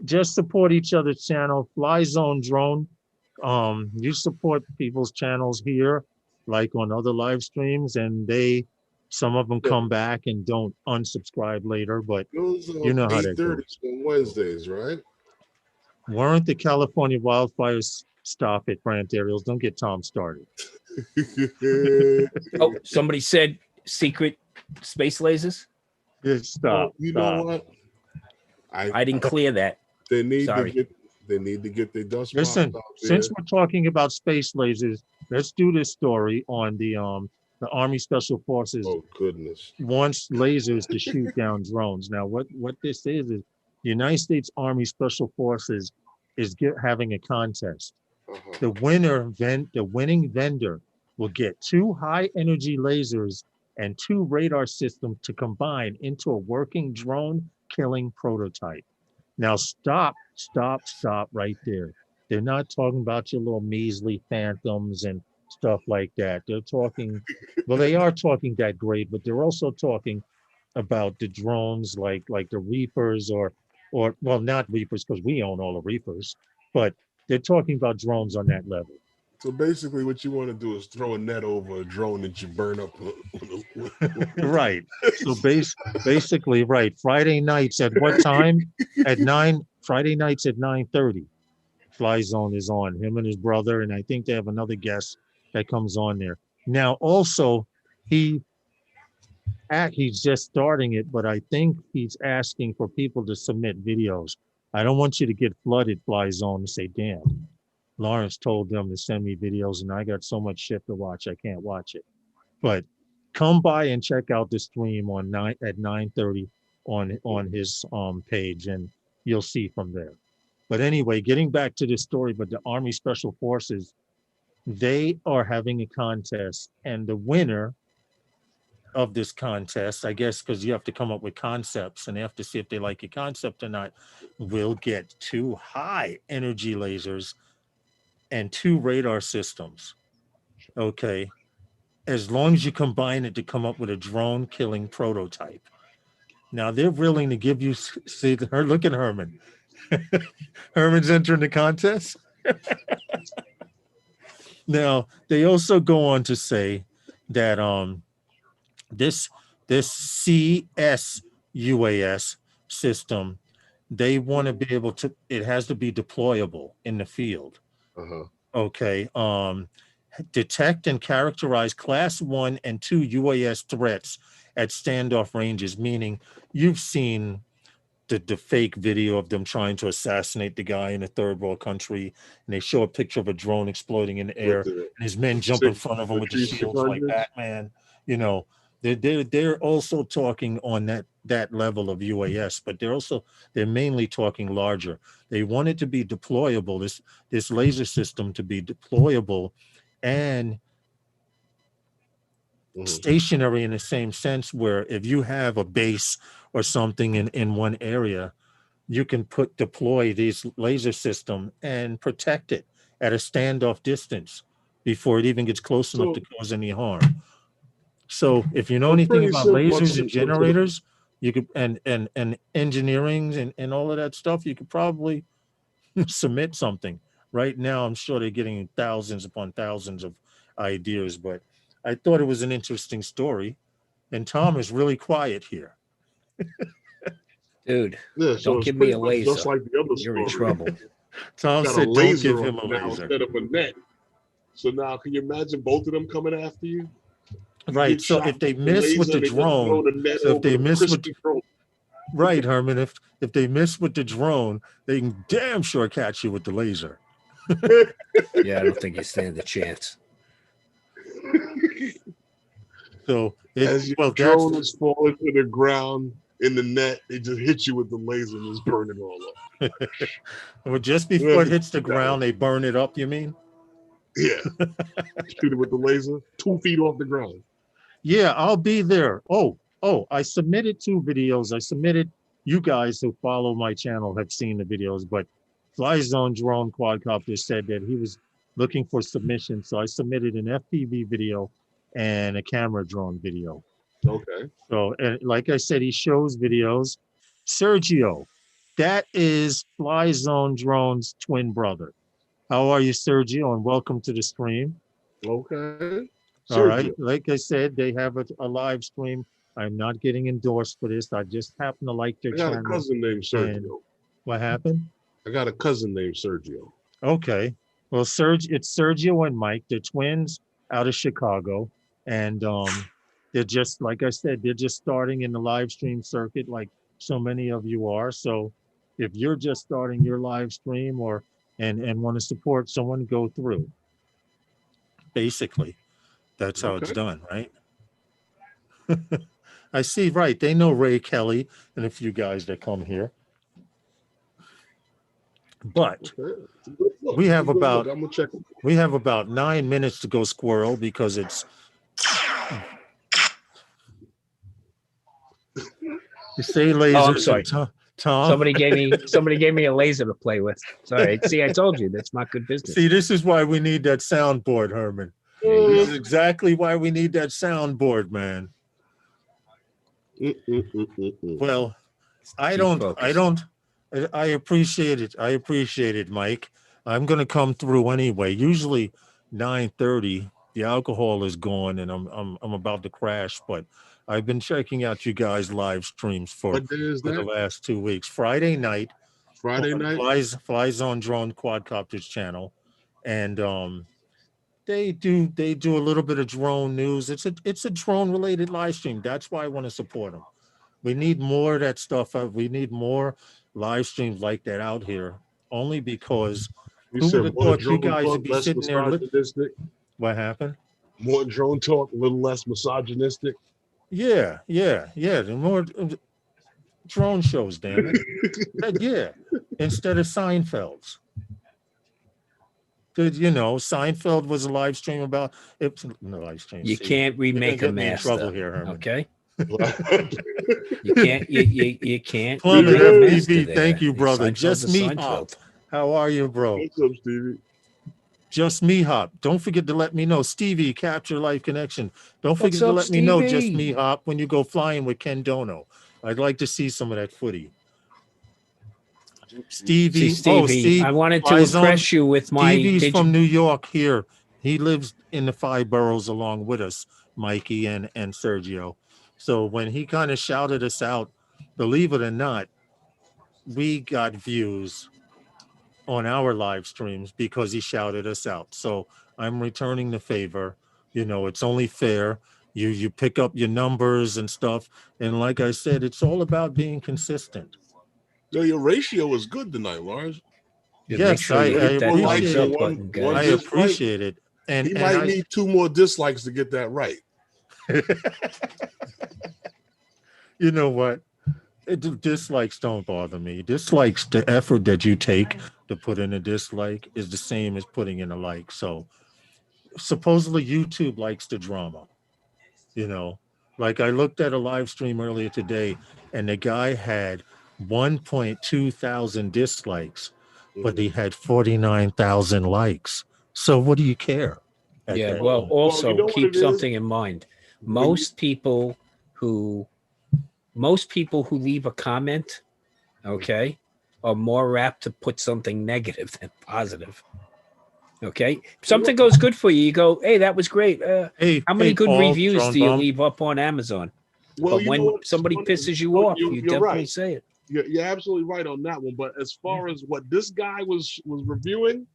just support each other's channel. Fly Zone Drone. You support people's channels here, like on other live streams, and some of them come back and don't unsubscribe later, but you know how that goes. 8:30 on Wednesdays, right? Weren't the California wildfires? Stop it, Brant Ariels. Don't get Tom started. Oh, somebody said secret space lasers. Stop. You stop. know what? I didn't clear that. They need Sorry. to get their dust. Listen, since we're talking about space lasers, let's do this story on the Army Special Forces. Oh goodness! Wants lasers to shoot down drones. Now, what this is the United States Army Special Forces is having a contest. The winning vendor will get 2 high energy lasers and 2 radar systems to combine into a working drone killing prototype. Now stop right there. They're not talking about your little measly phantoms and stuff like that. They're talking, well, they are talking that great, but they're also talking about the drones like the Reapers or well, not Reapers because we own all the Reapers, but they're talking about drones on that level. So basically, what you want to do is throw a net over a drone that you burn up. Right. So basically, right. Friday nights at what time? At 9. Friday nights at 9:30. Fly Zone is on. Him and his brother, and I think they have another guest that comes on there. Now, also, he's just starting it, but I think he's asking for people to submit videos. I don't want you to get flooded, Fly Zone, and say, damn, Lawrence told them to send me videos and I got so much shit to watch, I can't watch it. But come by and check out the stream at 9:30 on his page, and you'll see from there. But anyway, getting back to this story, but the Army Special Forces, they are having a contest, and the winner of this contest, I guess, because you have to come up with concepts and they have to see if they like your concept or not, will get 2 high energy lasers and 2 radar systems. Okay. As long as you combine it to come up with a drone killing prototype. Now they're willing to give you, see her, look at Herman. Herman's entering the contest. Now they also go on to say that this CSUAS system they want to be able to, it has to be deployable in the field. Okay. Detect and characterize class 1 and 2 UAS threats at standoff ranges, meaning you've seen the fake video of them trying to assassinate the guy in a third world country, and they show a picture of a drone exploding in the air, and his men jump in front of him with the shields like Batman. You know, they're also talking on that level of UAS, but they're mainly talking larger. They want it to be deployable, this laser system to be deployable and stationary in the same sense, where if you have a base or something in one area, you can deploy these laser system and protect it at a standoff distance before it even gets close enough to cause any harm. So if you know anything about lasers and generators, you could and engineering and all of that stuff, you could probably submit something. Right now, I'm sure they're getting thousands upon thousands of ideas, but I thought it was an interesting story. And Tom is really quiet here. Dude, don't give me a laser. Just like the other You're in trouble. Tom said, "Don't give him a laser instead of a net." So now, can you imagine both of them coming after you? Right. So if they miss with the drone, right, Herman, if they miss with the drone, they can damn sure catch you with the laser. Yeah, I don't think you stand a chance. So as your drone is falling to the ground in the net, it just hits you with the laser and just burn it all up. Well, just before it hits the ground, they burn it up, you mean? Yeah. Shoot it with the laser 2 feet off the ground. Yeah, I'll be there. Oh, I submitted 2 videos. You guys who follow my channel have seen the videos, but Fly Zone Drone Quadcopter said that he was looking for submissions. So I submitted an FPV video and a camera drone video. Okay. So, and like I said, he shows videos. Sergio, that is Fly Zone Drone's twin brother. How are you, Sergio? And welcome to the stream. Okay. All right. Like I said, they have a live stream. I'm not getting endorsed for this. I just happen to like their channel. I got a cousin named Sergio. What happened? I got a cousin named Sergio. Okay. Well, it's Sergio and Mike. They're twins out of Chicago. And they're just, like I said, they're just starting in the live stream circuit like so many of you are. So if you're just starting your live stream and want to support someone, go through. Basically, that's how it's done, right? I see, right. They know Ray Kelly and a few guys that come here. But we have about 9 minutes to go, Squirrel, because it's you say laser. Oh, I'm sorry. Tom. Somebody gave me a laser to play with. Sorry. See, I told you that's not good business. See, this is why we need that soundboard, Herman. This is exactly why we need that soundboard, man. Well, I appreciate it. I appreciate it, Mike. I'm going to come through anyway. Usually 9:30, the alcohol is gone and I'm about to crash, but I've been checking out you guys live streams for the last 2 weeks. Friday night. Fly Zone Drone Quadcopters channel. And they do a little bit of drone news. It's a drone related live stream. That's why I want to support them. We need more of that stuff. We need more live streams like that out here. Only because who would have thought you guys would be sitting there? What happened? More drone talk, a little less misogynistic. Yeah. The more drone shows, damn it. Yeah, instead of Seinfeld's. Seinfeld was a live stream about it. No live stream. You can't remake a master. Trouble here, Herman. Okay. You can't. Plummet FPV, thank you, brother. Just me hop. How are you, bro? What's up, Stevie? Just me hop. Don't forget to let me know. Stevie, Capture Life Connection. Don't forget to let me know, Just me hop, when you go flying with Ken Dono. I'd like to see some of that footy. Stevie, I wanted to impress you with my. Stevie's from New York here. He lives in the 5 boroughs along with us, Mikey and Sergio. So when he kind of shouted us out, believe it or not, we got views on our live streams because he shouted us out. So I'm returning the favor. You know, it's only fair. You pick up your numbers and stuff. And like I said, it's all about being consistent. Yo, your ratio is good tonight, Lars. Yeah, Yes, make sure you I hit that thumbs appreciate up it. button, One I guys. dislike. appreciate it. And, He and might I, need 2 more dislikes to get that right. you know what? Dislikes don't bother me. Dislikes, the effort that you take to put in a dislike is the same as putting in a like. So supposedly YouTube likes the drama. You know, like I looked at a live stream earlier today and the guy had 1.2 thousand dislikes, but he had 49,000 likes. So what do you care? at Yeah, that well, point? also you know what keep it is? something in mind. Most people who leave a comment, okay, are more apt to put something negative than positive. Okay, if something goes good for you, you go, "Hey, that was great." How many good Paul, reviews Drone do you Bomb. leave up on Amazon? Well, But you when know what? somebody Funny- pisses you well, off, you you're definitely right. say it. You're absolutely right on that one. But as far as what this guy was reviewing,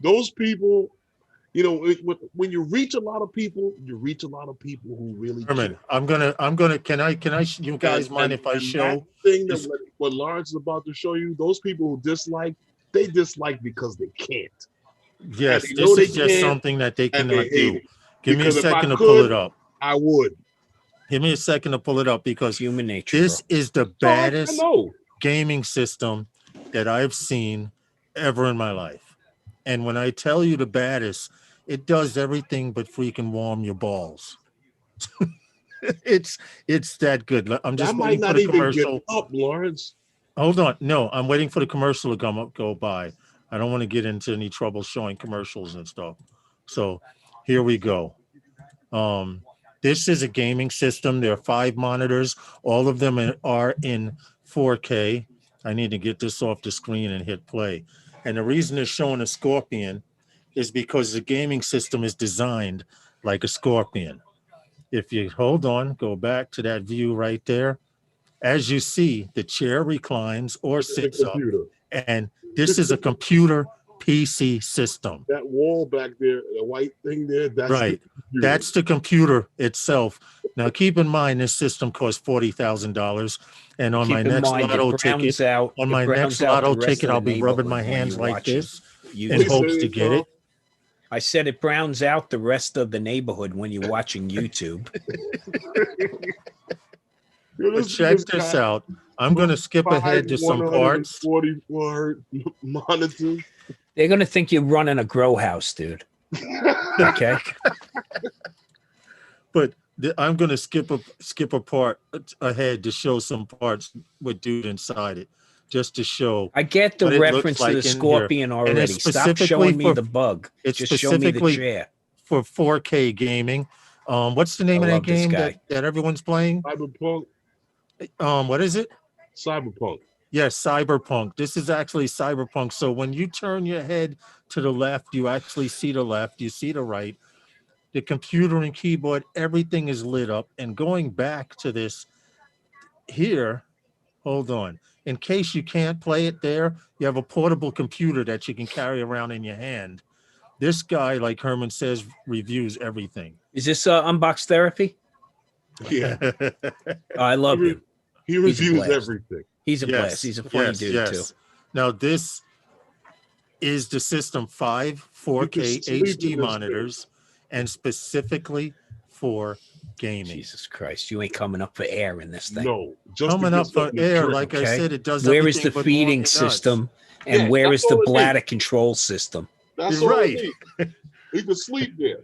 those people, you know, when you reach a lot of people, you reach a lot of people who really Herman, care. I'm gonna. Can I? You guys mind if I and show? that thing that this- what Lawrence is about to show you? Those people who dislike, they dislike because they can't. Yes, and they know this they is just can't, something that they and cannot they hate do. it. Give me a Because if I second to pull could, it up. I would. Give me a second to pull it up because It's human nature. this Bro. is the So I baddest know. gaming system that I've seen ever in my life. And when I tell you the baddest, it does everything but freaking warm your balls. it's that good. I'm just That waiting might for not the even commercial. get up, Lawrence. Hold on. No, I'm waiting for the commercial to go by. I don't want to get into any trouble showing commercials and stuff. So here we go. This is a gaming system. There are 5 monitors. All of them are in 4K. I need to get this off the screen and hit play. And the reason it's showing a scorpion is because the gaming system is designed like a scorpion. If you hold on, go back to that view right there. As you see, the chair reclines or sits up, Computer. and this is a computer PC system. That wall back there, the white thing there, that's Right. the computer. That's the computer itself. Now, keep in mind, this system costs $40,000, and on my Keep in next mind, lotto it browns ticket, out. on it my browns next out the lotto rest ticket, of I'll the be rubbing my neighborhood when hands you like watch it. this You in What do you hopes say, to get Carl? it. I said it browns out the rest of the neighborhood when you're watching YouTube. Yo, But check this out. I'm going to skip ahead to some parts. 144 monitors. They're gonna think you're running a grow house, dude. Okay. But I'm going to skip a part ahead to show some parts with dude inside it, just to show. I get the what it looks reference to like the in here. scorpion And already. it's Stop showing me for- the bug. It's Just show me the specifically chair. for 4K gaming. What's the name I of that love this game guy. that everyone's playing? Cyberpunk. What is it? Cyberpunk. Yes, Cyberpunk. This is actually Cyberpunk. So when you turn your head to the left, you actually see the left, you see the right. The computer and keyboard, everything is lit up. And going back to this here, hold on. In case you can't play it there, you have a portable computer that you can carry around in your hand. This guy, like Herman says, reviews everything. Is this Unbox Therapy? Yeah. I love him. He He's a reviews blast. everything. He's a Yes, blast. He's a funny dude yes. too. Now this is the system 5 You can 4K sleep in HD this monitors, and specifically for gaming. Jesus Christ, you ain't coming up for air in this thing. No, just Coming to get up for something to air, drink. like I Okay. said, it does. Where is everything the but warm feeding your nuts. system? And Yeah, where that's is the all it bladder control system? That's You're all right. it needs. He can sleep there.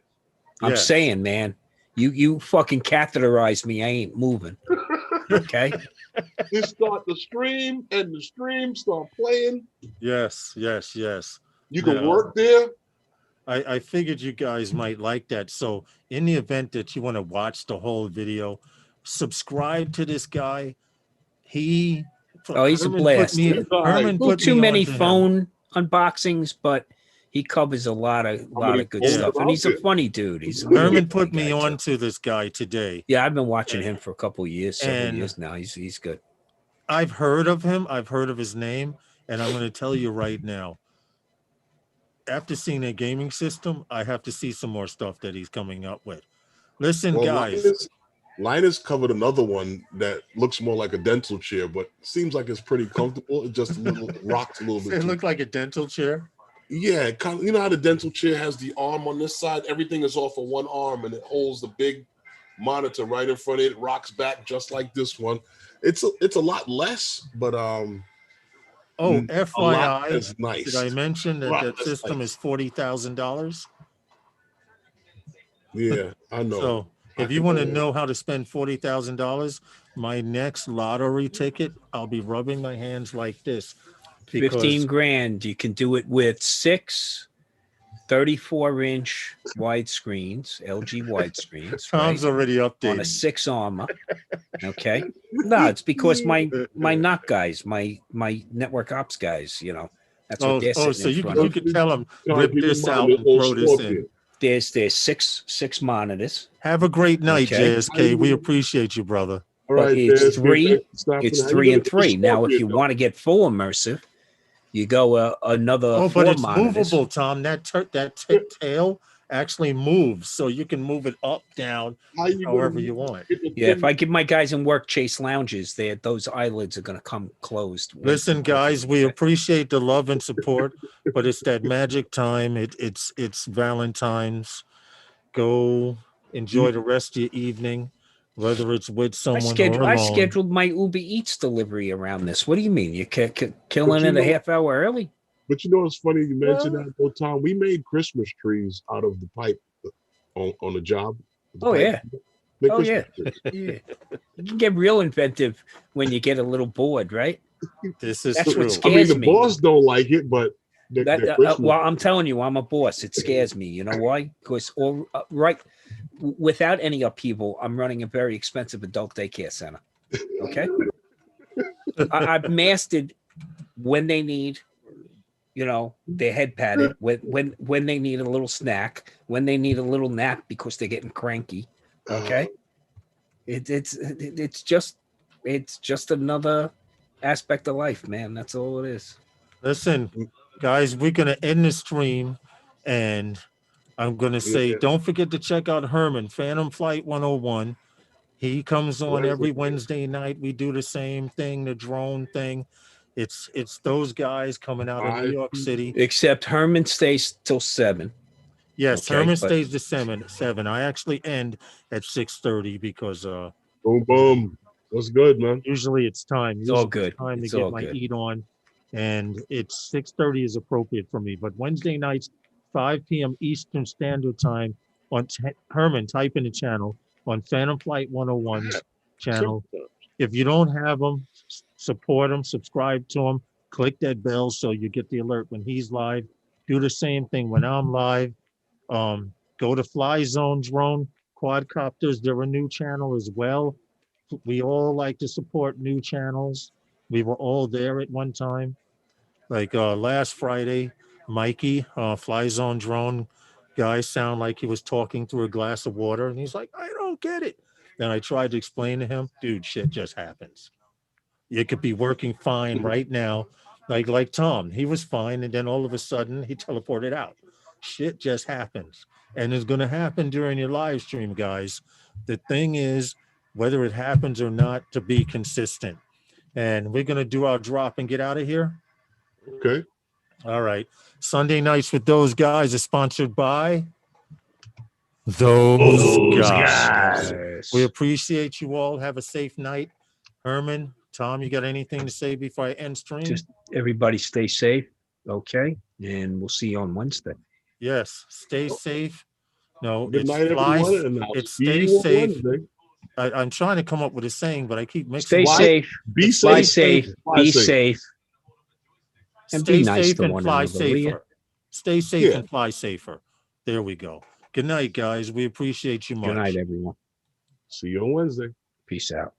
I'm Yes. saying, man, you fucking catheterized me. I ain't moving. Okay. He start the stream and the stream start playing. Yes. You can Yeah. work there. I figured you guys might like that. So in the event that you want to watch the whole video, subscribe to this guy. He's a blast. Herman A little put too me many onto him. phone unboxings, but he covers a lot of many good phones stuff. are And he's out a there? funny dude. He's a Herman really put funny me guy, too. on to this guy today. Yeah, I've been watching him for a couple of years, several And- years now. He's good. I've heard of him. I've heard of his name, and I'm going to tell you right now. After seeing a gaming system, I have to see some more stuff that he's coming up with. Listen, Well, guys. Linus covered another one that looks more like a dental chair, but seems like it's pretty comfortable. It just a little rocks a little bit. It looked like a dental chair. Yeah, kind of, you know how the dental chair has the arm on this side? Everything is off of one arm, and it holds the big monitor right in front of it. It rocks back just like this one. It's a lot less, but Oh, a lot FYI, is nice. did I mention that that That's system nice. is $40,000? Yeah, I know. So if you want to know how to spend $40,000, my next lottery ticket, I'll be rubbing my hands like this. 15 grand. You can do it with 6 34-inch widescreens, LG widescreens. Tom's already updated on a 6 armor. Okay. No, it's because my NOC guys, my network ops guys, you know, that's what they're sitting so in you front can of. tell them rip this out and throw this in. There's 6 monitors. Have a great night, Okay. JSK. We appreciate you, brother. All right, it's JSK, it's 3 and 3. Now, if you want to get full immersive, you go another 4 but it's monitors. movable, Tom. That tail actually moves, so you can move it up, down, however you want. Yeah, if I give my guys in work chase lounges, those eyelids are going to come closed. Listen, guys, we appreciate the love and support, but it's that magic time. It's Valentine's. Go enjoy the rest of your evening, whether it's with someone or alone. I scheduled my Uber Eats delivery around this. What do you mean? You killing it a half hour early? But you know, it's funny you mentioned that, though, Tom. We made Christmas trees out of the pipe on the job. Oh, yeah. Oh, yeah. Yeah. You can get real inventive when you get a little bored, right? This is That's true. what scares me. The boss don't like it, but well, I'm telling you, I'm a boss. It scares me. You know why? Because without any upheaval, I'm running a very expensive adult daycare center. Okay, I've mastered when they need, you know, their head patted, when they need a little snack, when they need a little nap because they're getting cranky. Okay, it's just another aspect of life, man. That's all it is. Listen, guys, we're gonna end the stream, and I'm gonna say, don't forget to check out Herman, Phantom Flight 101. He comes on every Wednesday night. We do the same thing, the drone thing. It's those guys coming out of New York City. Except Herman stays till 7. Yes, okay, Herman stays to 7. I actually end at 6:30 because boom. What's good, man? Usually it's time. It's all good. Time to get my eat on. And it's 6:30 is appropriate for me. But Wednesday nights, 5 p.m. Eastern Standard Time on Herman, type in the channel on Phantom Flight 101's channel. If you don't have them, support him, subscribe to him, click that bell so you get the alert when he's live. Do the same thing when I'm live. Go to Fly Zone Drone Quadcopters. They're a new channel as well. We all like to support new channels. We were all there at one time. Like last Friday, Mikey, Fly Zone Drone guy, sound like he was talking through a glass of water, and he's like, I don't get it. Then I tried to explain to him, dude, shit just happens. You could be working fine right now, like Tom. He was fine, and then all of a sudden he teleported out. Shit just happens, and it's going to happen during your live stream, guys. The thing is, whether it happens or not, to be consistent. And we're going to do our drop and get out of here. Okay. All right. Sunday Nights with Those Guys is sponsored by Those Guys. We appreciate you all. Have a safe night. Herman, Tom, you got anything to say before I end stream? Just everybody stay safe. Okay. And we'll see you on Wednesday. Yes. Stay safe. No, Good night, everyone. It's stay safe. I'm trying to come up with a saying, but I keep mixing. Stay safe. Be fly safe. safe. Be safe. And stay be nice safe to and one fly another, safer. Stay safe and fly safer. There we go. Good night, guys. We appreciate you much. Good night, everyone. See you on Wednesday. Peace out.